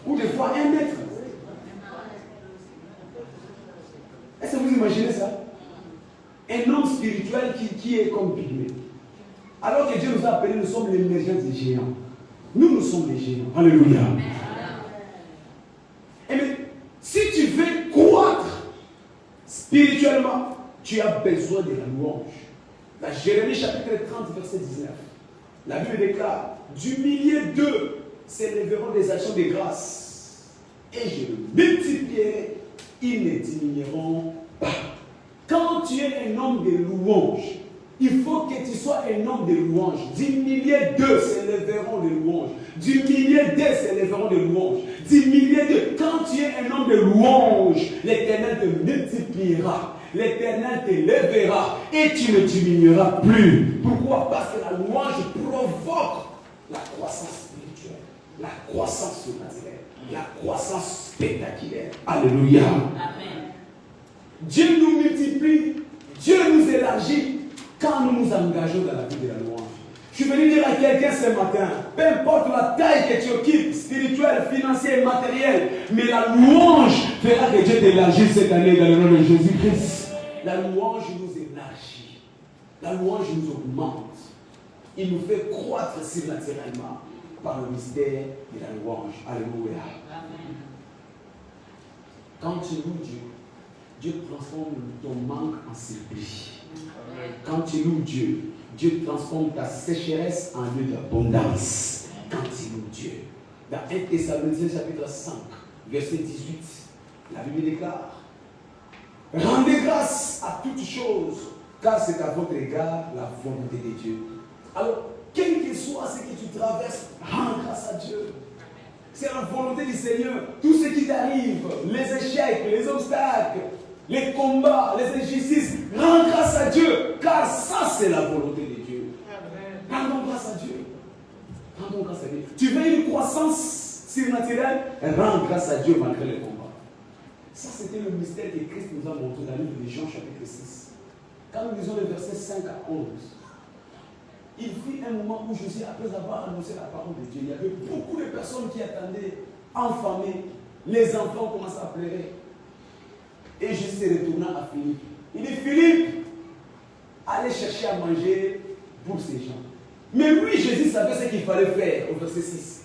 Ou des fois 1 m. Est-ce que vous imaginez ça? Un homme spirituel qui est comme pygmée. Alors que Dieu nous a appelés, nous sommes l'émergence des géants. Nous sommes les géants. Alléluia. Et mais, si tu veux croître spirituellement, tu as besoin de la louange. Dans Jérémie chapitre 30, verset 19. La Bible déclare: du milieu d'eux s'élèveront des actions de grâce, et je le multiplierai, ils ne diminueront pas. Quand tu es un homme de louange, il faut que tu sois un homme de louange. Du millier d'eux s'élèveront de louange. Du millier d'eux s'élèveront de louange. Du millier d'eux. Quand tu es un homme de louange, l'Éternel te multipliera. L'Éternel t'élèvera et tu ne diminueras plus. Pourquoi? Parce que la louange provoque la croissance spirituelle, la croissance surnaturelle, la croissance spectaculaire. Alléluia. Amen. Dieu nous multiplie, Dieu nous élargit quand nous nous engageons dans la vie de la louange. Je suis venu dire à quelqu'un ce matin, peu importe la taille que tu occupes, spirituelle, financière, matérielle, mais la louange fera que Dieu t'élargisse cette année dans le nom de Jésus-Christ. La louange nous élargit, la louange nous augmente, il nous fait croître surnaturellement par le mystère de la louange. Alléluia. Amen. Quand tu loues Dieu, Dieu transforme ton manque en surplus. Quand tu loues Dieu, Dieu transforme ta sécheresse en lieu d'abondance. Quand tu loues Dieu. Dans 1 Thessaloniciens chapitre 5, verset 18, la Bible déclare: rendez grâce à toutes choses, car c'est à votre égard la volonté de Dieu. Alors, quel que soit ce que tu traverses, rends grâce à Dieu. C'est la volonté du Seigneur. Tout ce qui t'arrive, les échecs, les obstacles, les combats, les injustices, rends grâce à Dieu, car ça c'est la volonté de Dieu. Rendons grâce à Dieu. Rendons grâce à Dieu. Tu veux une croissance surnaturel, rend grâce à Dieu malgré les combats. Ça, c'était le mystère que Christ nous a montré dans le livre de Jean, chapitre 6. Quand nous lisons les versets 5 à 11, il fut un moment où Jésus, après avoir annoncé la parole de Dieu, il y avait beaucoup de personnes qui attendaient, enfamées. Les enfants commençaient à pleurer. Et Jésus se retourna à Philippe. Il dit, Philippe, allez chercher à manger pour ces gens. Mais lui, Jésus savait ce qu'il fallait faire au verset 6.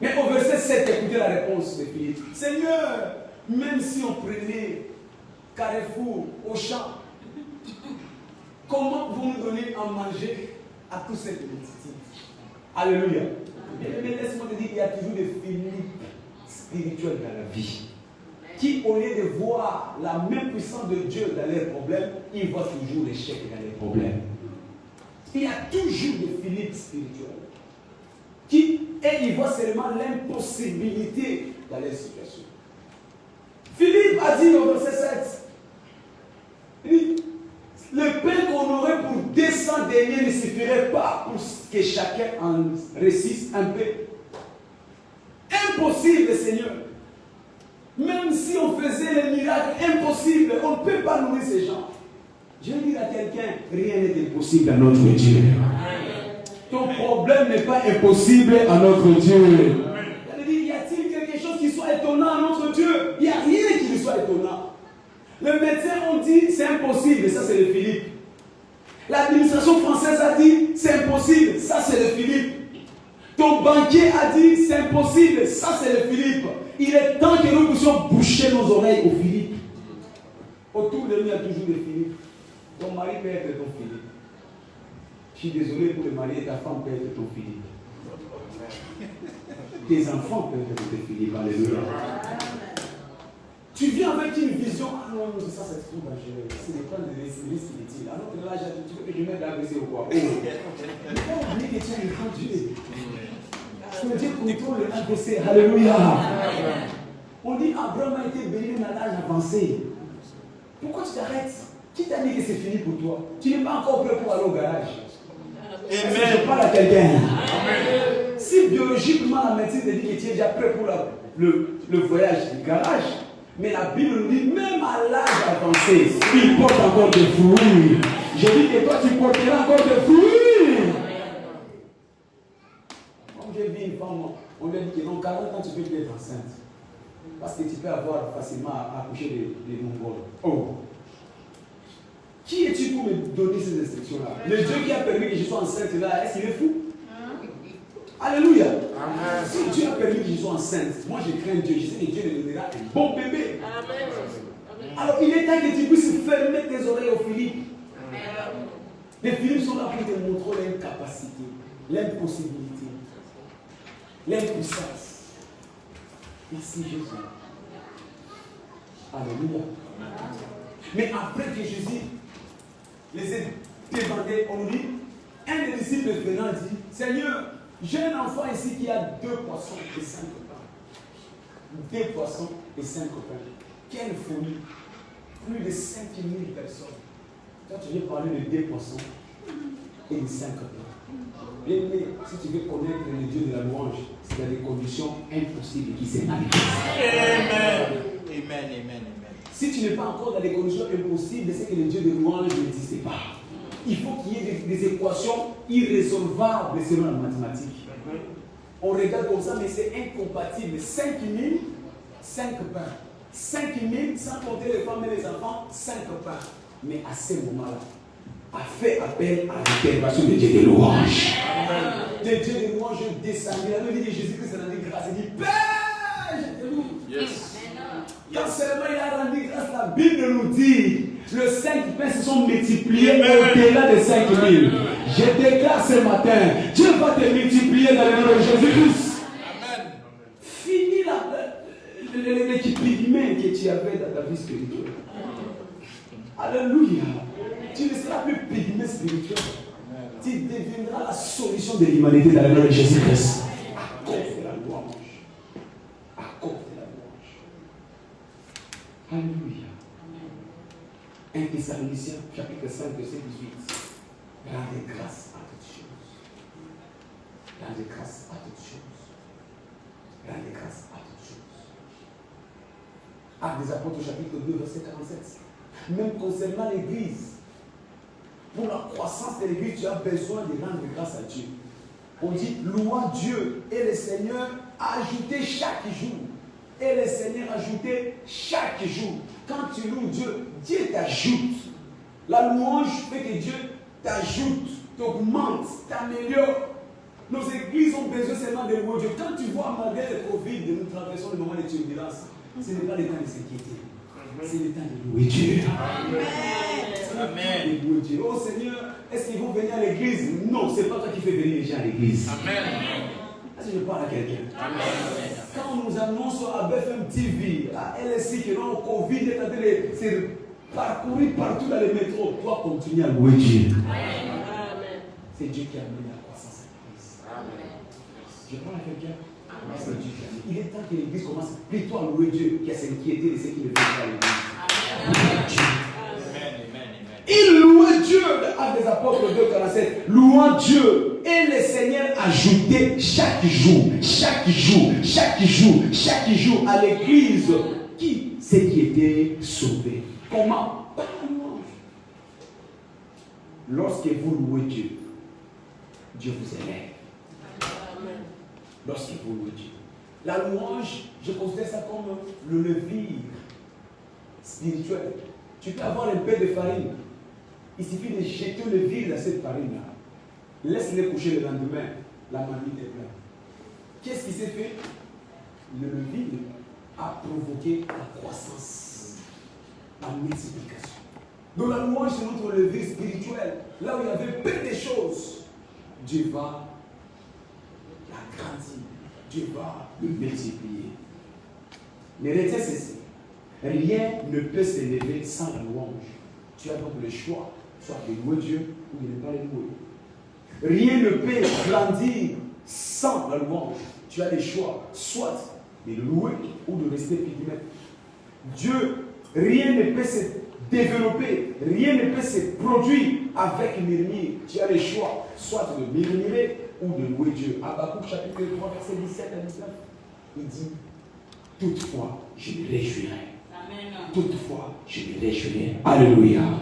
Mais au verset 7, écoutez la réponse de Philippe. Seigneur, même si on prenait Carrefour, Auchan, comment vous nous donnez à manger à tous cette multitude? Alléluia. Mais laisse-moi te dire qu'il y a toujours des Philippe spirituels dans la vie. Qui, au lieu de voir la même puissance de Dieu dans leurs problèmes, ils voient toujours l'échec dans les problèmes. Il y a toujours des Philippe spirituels. Et ils voient seulement l'impossibilité dans les situations. Philippe a dit au verset 7, il dit, le pain qu'on aurait pour 200 deniers ne suffirait pas pour que chacun en réussisse un peu. Impossible, Seigneur. Même si on faisait les miracles, impossible, on ne peut pas nourrir ces gens. Je vais dire à quelqu'un, rien n'est impossible à notre Dieu. Ton problème n'est pas impossible à notre Dieu. Y a-t-il quelque chose qui soit étonnant à notre Dieu? Il n'y a rien qui lui soit étonnant. Le médecin, on dit, c'est impossible, ça c'est le Philippe. L'administration française a dit, c'est impossible, ça c'est le Philippe. Ton banquier a dit, c'est impossible, ça c'est le Philippe. Il est temps que nous puissions boucher nos oreilles au Philippe. Autour de nous, il y a toujours des Philippe. Ton mari peut être ton Philippe. Je suis désolé pour le mari, ta femme peut être ton Philippe. Tes enfants peuvent être tes Philippe. Alléluia. Tu viens avec une vision. Ah non, ça c'est trop dangereux. C'est des plans de risque inutiles. Alors que là, tu veux que je mette la WC ou quoi? Oh. Mais on oublie que tu es le grand Dieu. Que Dieu contrôle le ABC. Alléluia. On dit Abraham a été béni à l'âge avancé. Pourquoi tu t'arrêtes? Qui t'a dit que c'est fini pour toi? Tu n'es pas encore prêt pour aller au garage. Amen. Je parle à quelqu'un. Si biologiquement la médecine te dit que tu es déjà prêt pour le voyage du garage, mais la Bible nous dit même à l'âge avancé, il porte encore des fruits. Je dis que toi tu porteras encore des fruits. Comme j'ai vu une femme, on lui a dit que dans 40 ans tu peux être enceinte. Parce que tu peux avoir facilement à accoucher des mongols. Oh! Qui es-tu pour me donner ces instructions-là? Le Dieu qui a permis que je sois enceinte là, est-ce qu'il est fou? Alléluia. Amen. Si Dieu a permis que je sois enceinte, moi je crains Dieu, je sais que Dieu me donnera un bon bébé. Amen. Alors il est temps que tu puisses fermer tes oreilles aux Philippe. Les Philippe sont là pour te montrer l'incapacité, l'impossibilité, l'impuissance. Merci Jésus. Alléluia. Mais après que Jésus les ait demandés, on nous dit, un des disciples venant dit, Seigneur, j'ai un enfant ici qui a 2 poissons et 5 pains. 2 poissons et 5 pains. Quelle folie! Plus de 5000 personnes. Toi, tu viens parler de 2 poissons et de 5 pains. Bien aimé, si tu veux connaître le Dieu de la louange, c'est dans des conditions impossibles qui s'est manifesté. Amen. Amen, amen, amen. Si tu n'es pas encore dans des conditions impossibles, c'est que le Dieu de louange n'existe pas. Il faut qu'il y ait des équations irrésolvables selon la mathématique. On regarde comme ça, mais c'est incompatible. 5000, 5 pains. 5000, sans compter les femmes et les enfants, 5 pains. Mais à ce moment-là, a fait appel à l'intervention de Dieu de louange. Le Dieu de louange descendit. La Bible dit que Jésus-Christ a rendu grâce. Il dit, Père, je te loue. Yes. Quand seulement il a rendu grâce, la Bible nous dit, les 5 pains se sont multipliés au-delà de 5000. Je déclare ce matin, Dieu va te multiplier dans le nom de Jésus-Christ. Amen. Finis l'équipement que tu avais dans ta vie spirituelle. Alléluia. Tu ne seras plus pygmée spirituel. Tu deviendras la solution de l'humanité dans le nom de Jésus-Christ. À cause de la louange. À cause de la louange. Alléluia. 1 Thessaloniciens, chapitre 5, verset 18. Rendez grâce à toutes choses. Rendez grâce à toutes choses. rendez grâce à toutes choses. Actes des Apôtres, chapitre 2, verset 47. Même concernant l'Église, pour la croissance de l'Église, tu as besoin de rendre grâce à Dieu. On dit, louant Dieu et le Seigneur ajouté chaque jour. Et le Seigneur ajouté chaque jour. Quand tu loues Dieu, Dieu t'ajoute. La louange fait que Dieu t'ajoute, t'augmente, t'améliore. Nos églises ont besoin seulement de louer Dieu. Quand tu vois, malgré le Covid, nous traversons le moment de turbulence, ce n'est pas le temps de s'inquiéter. C'est le temps de louer Dieu. Amen. De louer Dieu. Oh Seigneur, est-ce qu'ils vont venir à l'église? Non, ce n'est pas toi qui fais venir les gens à l'église. Amen. Est-ce que je parle à quelqu'un? Amen. Quand on nous annonce à BFM TV, à LSI, que le Covid est en train de se parcourir partout dans les métros, toi continue à louer Dieu. Amen. C'est Dieu qui amène la croissance à l'église. Amen. Je parle à quelqu'un? C'est Dieu qui amène. Il est temps que l'église commence plutôt à louer Dieu qu'à s'inquiéter de ce qui ne fait pas à l'église. Il louait Dieu, Actes des Apôtres 2,47. Louant Dieu et le Seigneur ajoutait chaque jour à l'église ceux qui étaient sauvés. Comment? Par la louange. Lorsque vous louez Dieu, Dieu vous élève. Lorsque vous louez Dieu. La louange, je considère ça comme le levier spirituel. Tu peux avoir un peu de farine. Il suffit de jeter le vide à cette farine-là. Laisse-les coucher le lendemain. La marmite est pleine. Qu'est-ce qui s'est fait? Le vide a provoqué la croissance, la multiplication. Donc la louange, c'est notre levier spirituel. Là où il y avait peu de choses, Dieu va l'agrandir. Dieu va le multiplier. Mais retenez ceci. Rien ne peut s'élever sans la louange. Tu as donc le choix, soit de louer Dieu ou de ne pas le louer. Rien ne peut grandir sans la louange. Tu as le choix, soit de le louer ou de rester pygmée. Dieu, rien ne peut se développer, rien ne peut se produire avec murmure. Tu as le choix, soit de murmurer ou de louer Dieu. Habakkuk chapitre 3, verset 17 à 19. Il dit, toutefois, je me réjouirai. Amen. Toutefois, je me réjouirai. Alléluia. Amen.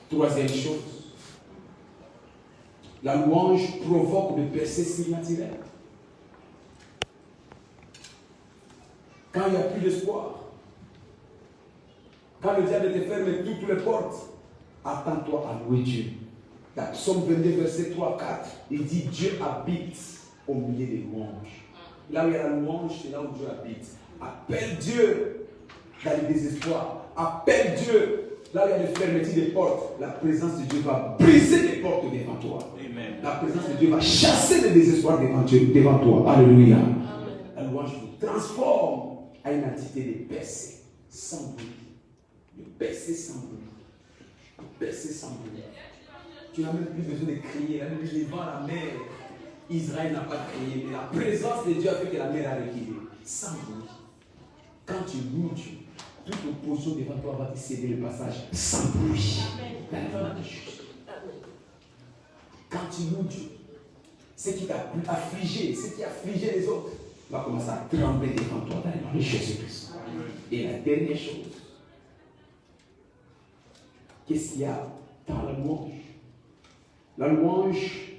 Troisième chose, la louange provoque des percées surnaturelles. Quand il n'y a plus d'espoir, quand le diable te ferme toutes les portes, attends-toi à louer Dieu. Dans Psaume 22, verset 3, 4, il dit Dieu habite au milieu des louanges. Là où il y a la louange, c'est là où Dieu habite. Appelle Dieu dans le désespoir. Appelle Dieu là où il y a des fermetures des portes. La présence de Dieu va briser les portes devant toi. Amen. La présence de Dieu va chasser le désespoir devant toi. Alléluia. Amen. La louange vous transforme à une entité de percée sans bruit. De percée sans bruit. De percée sans bruit. Tu n'as même plus besoin de crier. Même devant la mer, Israël n'a pas crié. Mais la présence de Dieu a fait que la mer a reculé. Sans bruit. Quand tu loues Dieu, toute opposition devant toi va te céder le passage sans bruit. Quand tu loues Dieu, ce qui t'a affligé, ce qui a affligé les autres, va commencer à trembler devant toi dans le nom de Jésus-Christ. Et la dernière chose, qu'est-ce qu'il y a dans la louange? La louange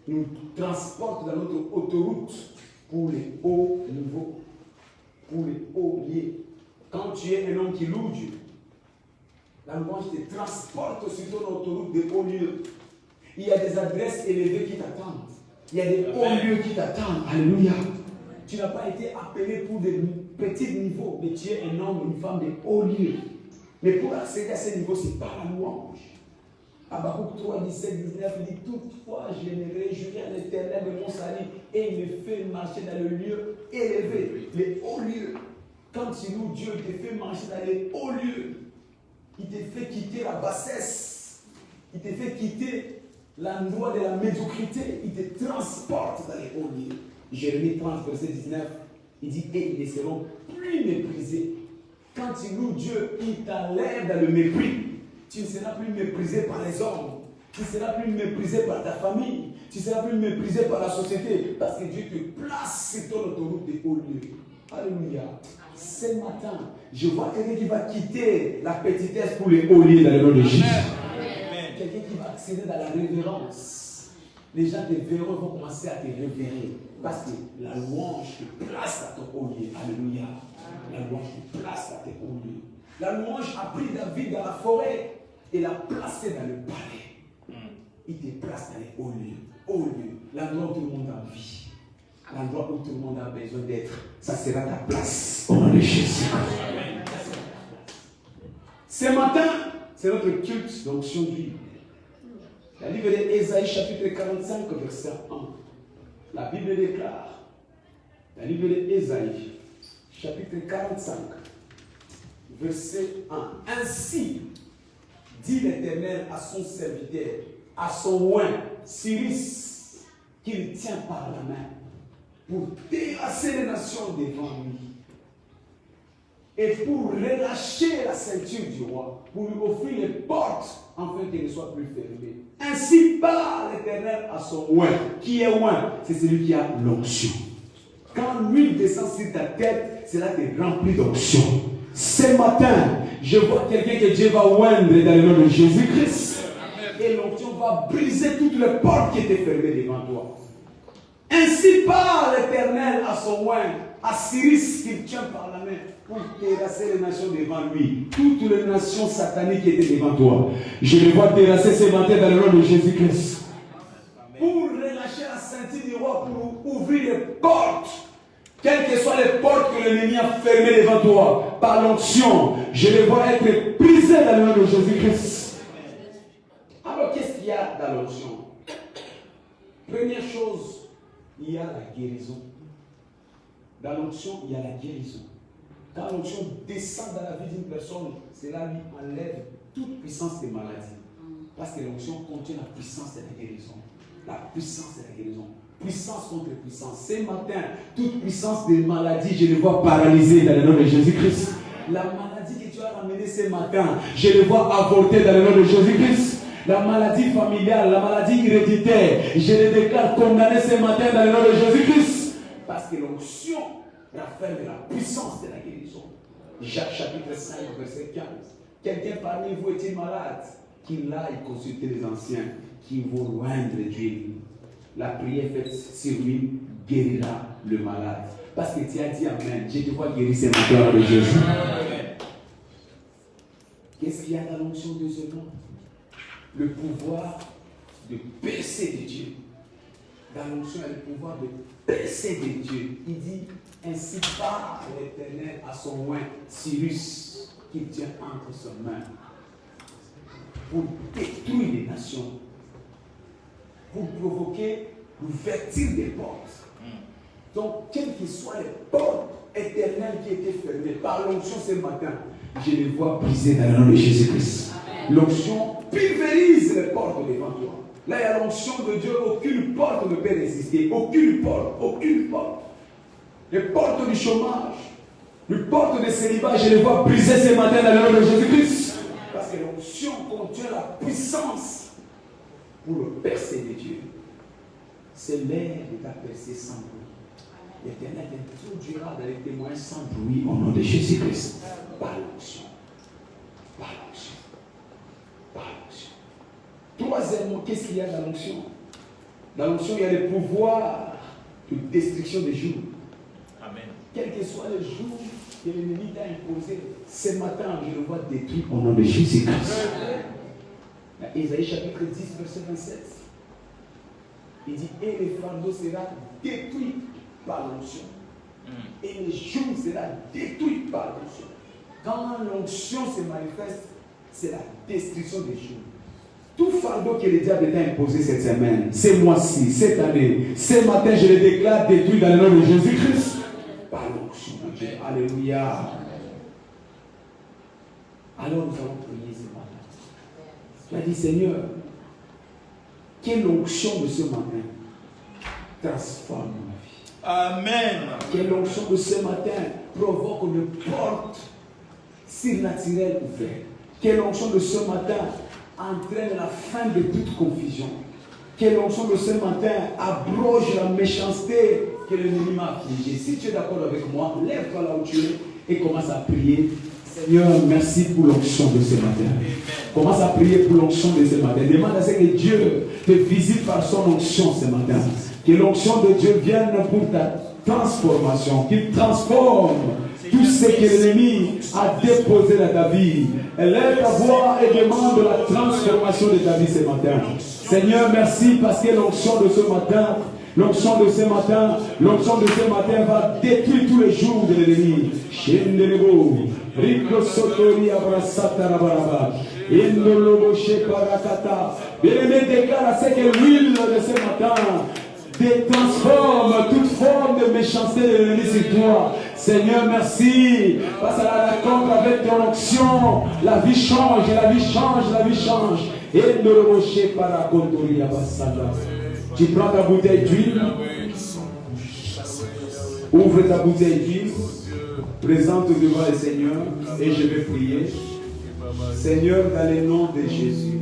nous transporte dans notre autoroute pour les hauts niveaux, pour les hauts lieux. Quand tu es un homme qui loue Dieu, la louange te transporte sur ton autoroute des hauts lieux. Il y a des adresses élevées qui t'attendent. Il y a des hauts lieux qui t'attendent. Alléluia. Tu n'as pas été appelé pour des petits niveaux, mais tu es un homme, une femme de hauts lieux. Mais pour accéder à ces niveaux, c'est par la louange. Habakkuk 3, 17, 19, il dit toutefois, je me réjouis à l'Éternel de mon salut et il me fait marcher dans le lieu élevé, les hauts lieux. Quand tu loues Dieu, il te fait marcher dans les hauts lieux. Il te fait quitter la bassesse. Il te fait quitter l'endroit de la médiocrité. Il te transporte dans les hauts lieux. Jérémie 30, verset 19, il dit et ils ne seront plus méprisés. Quand tu loues Dieu, il t'enlève dans le mépris. Tu ne seras plus méprisé par les hommes. Tu ne seras plus méprisé par ta famille. Tu seras plus méprisé par la société parce que Dieu te place sur ton autoroute des hauts lieux. Alléluia. Ce matin, je vois quelqu'un qui va quitter la petitesse pour les hauts lieux dans le nom de Jésus. Quelqu'un qui va accéder dans la révérence. Les gens te verront, vont commencer à te révérer. Parce que la louange te place à ton haut lieu. Alléluia. La louange te place à tes hauts lieux. La louange a pris David dans la forêt et l'a placé dans le palais. Il te place dans les hauts lieux. Hauts lieux. L'endroit où tout le monde a envie. L'endroit où tout le monde a besoin d'être. Ça sera ta place. Au nom de Jésus. Ce matin, c'est notre culte d'onction d'huile. La livre d'Ésaïe, chapitre 45, verset 1. La Bible déclare, la livre d'Ésaïe, chapitre 45, verset 1. Ainsi, dit l'Éternel à son serviteur, à son oint, Cyrus, qu'il tient par la main, pour terrasser les nations devant lui, et pour relâcher la ceinture du roi, pour lui offrir les portes, afin qu'elles ne soient plus fermées. Ainsi parle l'Éternel à son oint. Qui est oint? C'est celui qui a l'onction. Quand l'huile descend sur ta tête, cela te remplit d'onction. Ce matin, je vois quelqu'un que Dieu va oindre dans le nom de Jésus-Christ. Et l'onction va briser toutes les portes qui étaient fermées devant toi. Ainsi parle l'Éternel à son oint, à Cyrus qu'il tient par la main, pour terrasser les nations devant lui. Toutes les nations sataniques qui étaient devant toi. Je les vois terrasser ce matin dans le nom de Jésus-Christ. Pour relâcher la ceinture du roi, pour ouvrir les portes. Quelles que soient les portes que l'ennemi a fermées devant toi, par l'onction, je les vois être brisées dans le nom de Jésus-Christ. Alors qu'est-ce qu'il y a dans l'onction? Première chose, il y a la guérison. Dans l'onction, il y a la guérison. Quand l'onction descend dans la vie d'une personne, cela lui enlève toute puissance des maladies. Parce que l'onction contient la puissance de la guérison. La puissance de la guérison. Puissance contre puissance. Ce matin, toute puissance des maladies, je les vois paralysées dans le nom de Jésus-Christ. La maladie que tu as ramenée ce matin, je les vois avorter dans le nom de Jésus-Christ. La maladie familiale, la maladie héréditaire, je les déclare condamnées ce matin dans le nom de Jésus-Christ. Parce que l'onction renferme la puissance de la guérison. Jacques chapitre 5, verset 15. Quelqu'un parmi vous est-il malade? Qu'il aille consulter les anciens qui vont loindre Dieu. La prière faite sur lui guérira le malade. Parce que tu as dit Amen. Je te vois guérir ce matin de Jésus. Qu'est-ce qu'il y a dans l'onction deuxièmement? Le pouvoir de percer de Dieu. Dans l'onction, il y a le pouvoir de percer de Dieu. Il dit, ainsi parle l'Éternel à son oint, Cyrus, qu'il tient entre ses mains, pour détruire les nations, pour provoquer l'ouverture des portes. Donc, quelles que soient les portes éternelles qui étaient fermées par l'onction ce matin, je les vois briser dans le nom de Jésus-Christ. L'onction pulvérise les portes devant toi. Là, il y a l'onction de Dieu, aucune porte ne peut résister. Aucune porte, aucune porte. Les portes du chômage, les portes de célibat, je les vois briser ce matin dans le nom de Jésus-Christ. Parce que l'onction contient la puissance pour le percer de Dieu. C'est l'air de ta percée sans bruit. L'Éternel t'introduira dans les témoins sans bruit au nom de Jésus-Christ. Par l'onction. Par l'onction. Par l'onction. Troisièmement, qu'est-ce qu'il y a dans l'onction? Dans l'onction, il y a le pouvoir de destruction des jours. Amen. Quel que soit le jour que l'ennemi t'a imposé, ce matin, je le vois détruit au nom de Jésus-Christ. Ésaïe chapitre 10, verset 27. Il dit, et le fardeau sera détruit par l'onction. Et le joug sera détruit par l'onction. Quand l'onction se manifeste, c'est la destruction des jours. Tout fardeau que le diable t'a imposé cette semaine, ce mois-ci, cette année, ce matin, je le déclare détruit dans le nom de Jésus-Christ. Par l'onction de Dieu. Alléluia. Alors nous allons prier ce matin. Tu as dit, Seigneur, quelle onction de ce matin transforme ma vie. Amen. Quelle onction de ce matin provoque une porte surnaturelle ouverte. Quelle onction de ce matin entraîne la fin de toute confusion. que l'onction de ce matin abroge la méchanceté que l'ennemi m'a affligée. Si tu es d'accord avec moi, lève-toi là où tu es et commence à prier. Seigneur, merci pour l'onction de ce matin. Commence à prier pour l'onction de ce matin. Demande à ce que Dieu te visite par son onction ce matin. Que l'onction de Dieu vienne pour ta transformation. Qu'il transforme tout ce que l'ennemi a déposé dans ta vie. Lève ta voix et demande la transformation de ta vie ce matin. Seigneur, merci parce que l'onction de ce matin, l'onction de ce matin va détruire tous les jours de l'ennemi. Rico Sotori Abrasata Rabaraba. Indolobo Sheparakata. Bien-aimé, déclare à ce que l'huile de ce matin transforme toute forme de méchanceté de l'ennemi sur toi. Seigneur, merci. Parce à la rencontre avec ton onction, la vie change, la vie change, la vie change. Indolobo Sheparakotori Abasada. Tu prends ta bouteille d'huile. Ouvre ta bouteille d'huile. Présente devant le Seigneur et je vais prier. Seigneur, dans le nom de Jésus,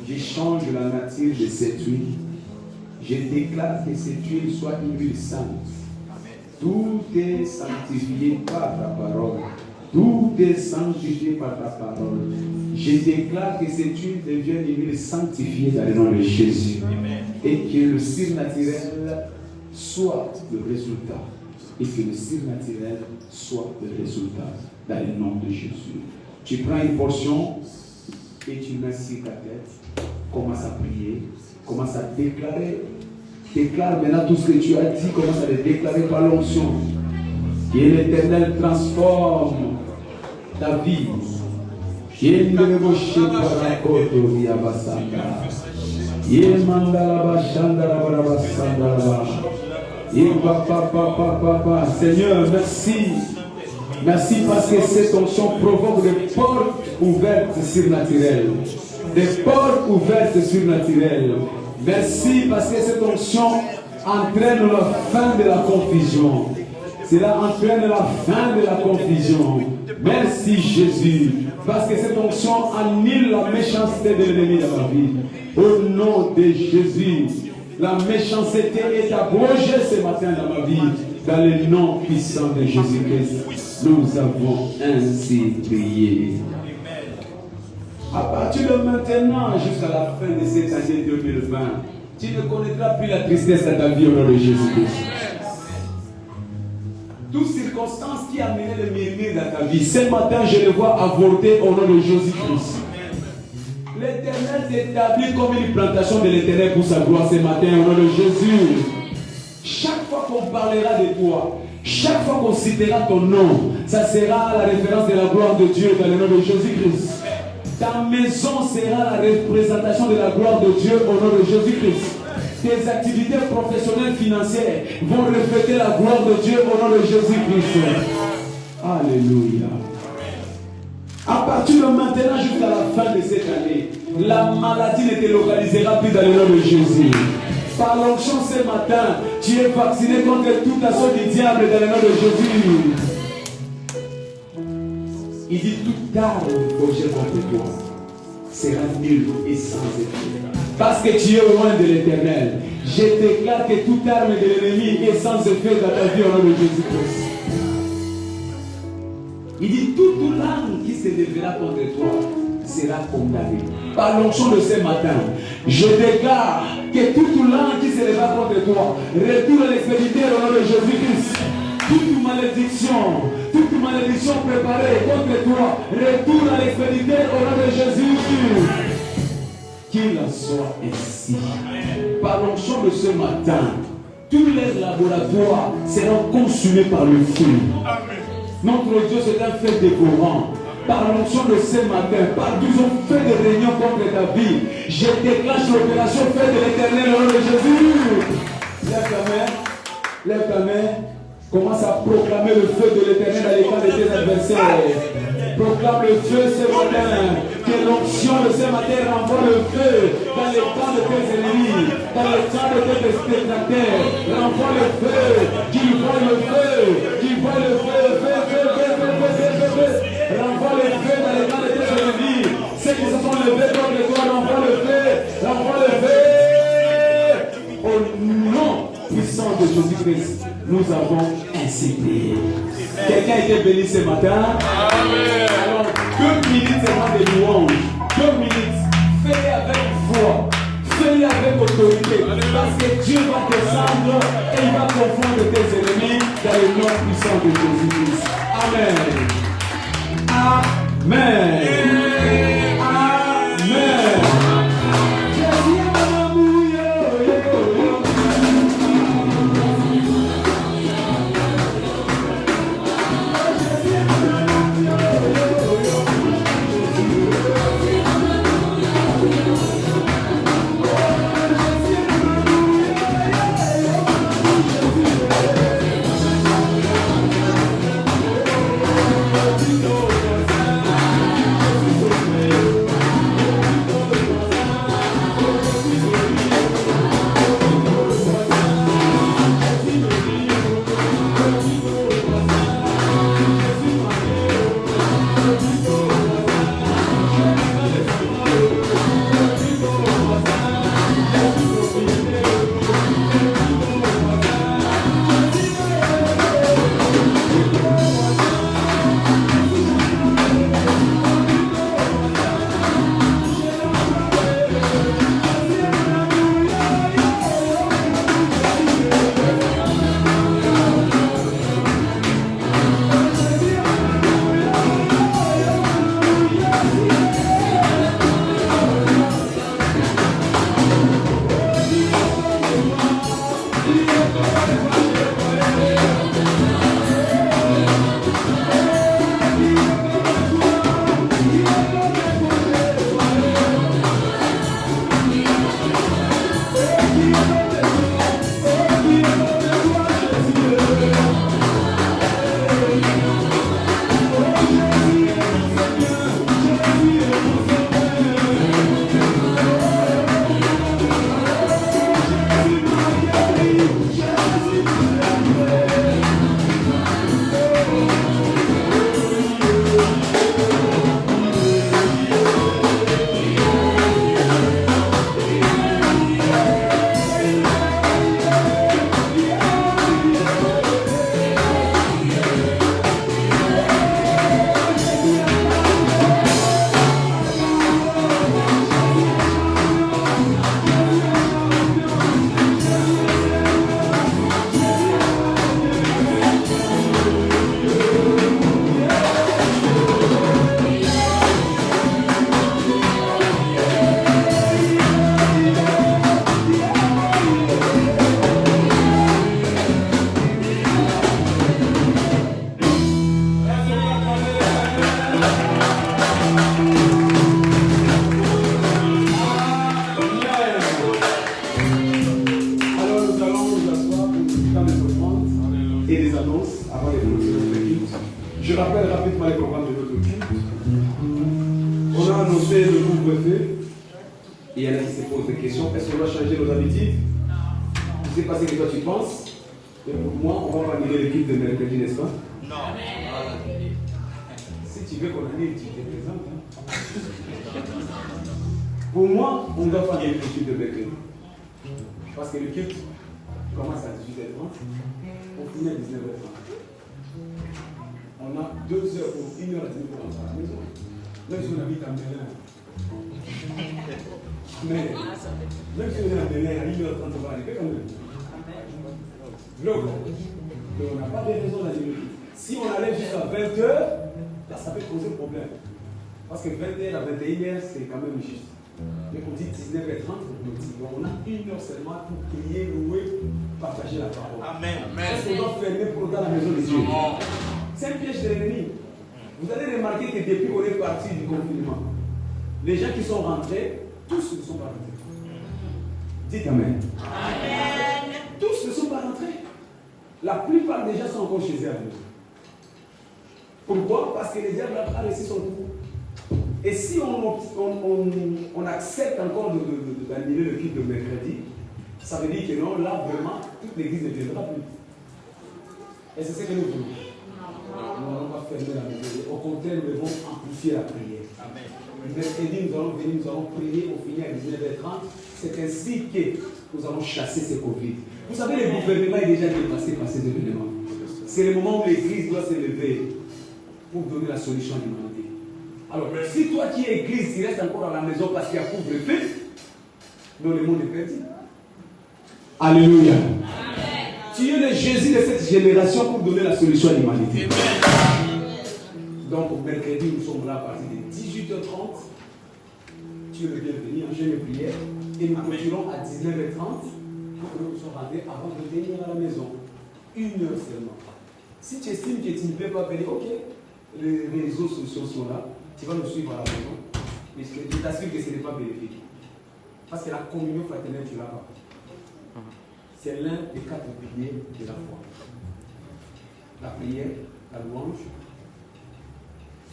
je change la nature de cette huile. Je déclare que cette huile soit une huile sainte. Tout est sanctifié par ta parole. Tout est sanctifié par ta parole. Je déclare que cette huile devienne une huile sanctifiée dans le nom de Jésus. Et que le surnaturel soit le résultat. Et que le surnaturel soit le résultat dans le nom de Jésus. Tu prends une portion et tu mets sur ta tête. Commence à prier. Commence à déclarer. Déclare maintenant tout ce que tu as dit. Commence à le déclarer par l'onction. Que l'Éternel transforme ta vie. Seigneur, merci. Merci parce que cette onction provoque des portes ouvertes surnaturelles. Des portes ouvertes surnaturelles. Merci parce que cette onction entraîne la fin de la confusion. Cela entraîne la fin de la confusion. Merci Jésus. Parce que cette onction annule la méchanceté de l'ennemi dans ma vie. Au nom de Jésus. La méchanceté est abrogée ce matin dans ma vie. Dans le nom puissant de Jésus-Christ. Nous avons ainsi prié. À partir de maintenant jusqu'à la fin de cette année 2020, tu ne connaîtras plus la tristesse dans ta vie au nom de Jésus-Christ. Toute circonstance qui a mené le murmure dans ta vie, ce matin je le vois avorter au nom de Jésus-Christ. L'Éternel t'établit comme une plantation de l'Éternel pour sa gloire ce matin au nom de Jésus. Chaque fois qu'on parlera de toi, chaque fois qu'on citera ton nom, ça sera la référence de la gloire de Dieu dans le nom de Jésus-Christ. Ta maison sera la représentation de la gloire de Dieu au nom de Jésus-Christ. Tes activités professionnelles financières vont refléter la gloire de Dieu au nom de Jésus-Christ. Alléluia. À partir de maintenant jusqu'à la fin de cette année, la maladie ne te localisera plus dans le nom de Jésus. Par l'onction ce matin, tu es vacciné contre toute assaut du diable dans le nom de Jésus. Il dit toute arme forgée contre toi sera nulle et sans effet. Parce que tu es loin de l'Éternel. Je déclare que toute arme de l'ennemi est sans effet dans ta vie au nom de Jésus-Christ. Il dit toute langue qui se lèvera contre toi sera condamnée. Par l'onction de ce matin, je déclare que toute langue qui se lèvera contre toi retourne à l'extrémité au nom de Jésus-Christ. Toute malédiction préparée contre toi retourne à l'extrémité au nom de Jésus. Qu'il en soit ainsi. Par l'onction de ce matin, tous les laboratoires seront consumés par le feu. Notre Dieu, c'est un feu dévorant. Par l'onction de ce matin, par 12 ans fait de réunion contre ta vie, je déclenche l'opération fait de l'Éternel au nom de Jésus. Lève ta main. Lève ta main. Commence à proclamer le feu de l'Éternel dans les camps de tes adversaires. Proclame le feu ce matin. Que l'onction de ce matin renvoie le feu dans les camps de tes ennemis, dans les camps de tes spectateurs. Renvoie le feu. Qu'il voit le feu. Qu'il voit le feu. Renvoie le feu dans les camps de tes ennemis. Ceux qui se sont levés contre toi, renvoie le feu. Renvoie le feu. Quelqu'un a été béni ce matin. Amen. Alors, 2 minutes seulement de louange. 2 minutes. Fais-les avec foi. Fais-les avec autorité. Parce que Dieu va descendre et il va confondre tes ennemis dans le nom puissant de Jésus-Christ. Amen. Amen. Amen. Je rappelle rapidement les programmes de notre culte. On a annoncé le couvre-feu. Et il y en a qui se posent des questions. Est-ce qu'on doit changer nos habitudes? Je ne sais pas ce que toi tu penses. Mais pour moi, on va annuler le culte de mercredi, n'est-ce pas? Non. Si tu veux qu'on annule, tu te présentes. Hein? Pour moi, on doit pas annuler le culte de mercredi. Parce que le culte commence à 18h30. On finit à 19h30. On a 2 heures ou 1 heure et demie pour rentrer à la maison. Même si on habite à Melun. Mais, même si on est à Melun, à 1h30, on va arriver quand même. Mais on n'a pas de raison d'annuler. Si on allait jusqu'à 20h, là, ça peut poser problème. Parce que 20h à 21h, c'est quand même juste. Mais on dit 19h30, on a 1 heure seulement pour prier, louer, partager la parole. Amen. Est-ce qu'on doit fermer pour dans la maison de Dieu? C'est un piège de l'ennemi. Vous allez remarquer que depuis qu'on est parti du confinement, les gens qui sont rentrés, tous ne sont pas rentrés. Dites Amen. Amen. Tous ne sont pas rentrés. La plupart des gens sont encore chez eux à venir. Pourquoi? Parce que les diables a laissé son coup. Et si on accepte encore d'annuler le culte de mercredi, ça veut dire que non, là vraiment, toute l'église ne viendra plus. Et c'est ce que nous voulons. Nous n'allons pas fermer la maison. Au contraire, nous devons amplifier la prière. Amen. Mercredi, nous allons venir, nous allons prier au finir à 19h30. C'est ainsi que nous allons chasser ces Covid. Vous savez, le gouvernement est déjà dépassé par ces événements. c'est le moment où l'église doit se lever pour donner la solution à l'humanité. Alors, si toi qui es église, tu restes encore à la maison parce qu'il y a couvre-feu, dans le monde est perdu. Alléluia. Tu es le Jésus de cette génération pour donner la solution à l'humanité. Donc, mercredi, nous sommes là à partir de 18h30. Tu es le bienvenu, un jeûne de prière. Et nous continuerons à 19h30 pour que nous soyons rentrés avant de venir à la maison. 1 heure seulement. Si tu estimes que tu ne peux pas venir, ok, les réseaux sociaux sont là. Tu vas nous suivre à la maison. Mais je t'assure que ce n'est pas bénéfique. Parce que la communion fraternelle, tu ne l'as pas. C'est l'un des 4 piliers de la foi. La prière, la louange,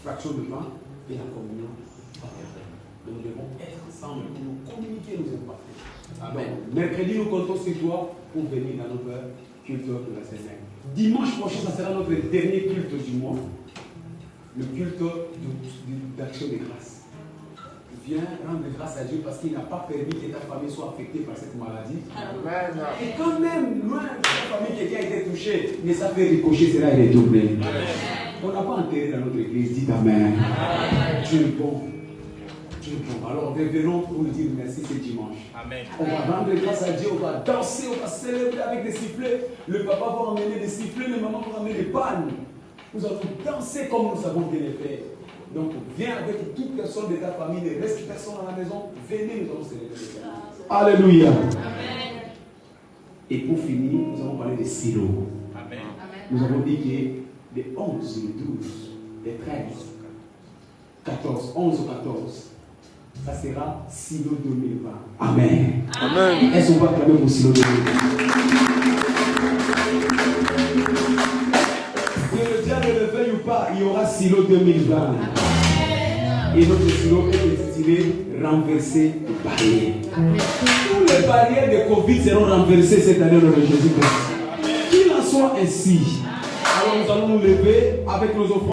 fraction de pain et la communion fraternelle. Donc nous devons être ensemble pour nous communiquer nos imparfaits. Amen. Donc, mercredi, nous comptons sur toi pour venir dans notre culte de la semaine. Dimanche prochain, ça sera notre dernier culte du mois. Le culte d'action de grâce. Viens rendre grâce à Dieu parce qu'il n'a pas permis que ta famille soit affectée par cette maladie. Amen. Et quand même, loin de ta famille, quelqu'un a été touché, mais ça fait ricocher, cela est retourné. On n'a pas enterré dans notre église, dites Amen. Dieu est bon. Dieu est bon. Alors revenons pour nous dire merci ce dimanche. Amen. On va rendre grâce à Dieu, on va danser, on va célébrer avec des sifflets. Le papa va emmener des sifflets, les mamans vont emmener des pannes. Nous allons danser comme nous savons bien les faire. Donc, viens avec toute personne de ta famille, ne reste personne à la maison, venez, nous allons célébrer. Alléluia. Amen. Et pour finir, nous allons parler de Silo. Amen. Nous avons dit que les 11, les 12, les 13, 14, 11 ou 14, ça sera Silo 2020. Amen. Amen. Est-ce qu'on va acclamer pour Silo 2020? Que le diable le veuille ou pas, il y aura Silo 2020. Et notre silo est intitulé renverser les barrières. Tous les barrières de Covid seront renversées cette année au nom de Jésus-Christ. Qu'il en soit ainsi. Alors nous allons nous lever avec nos offrandes.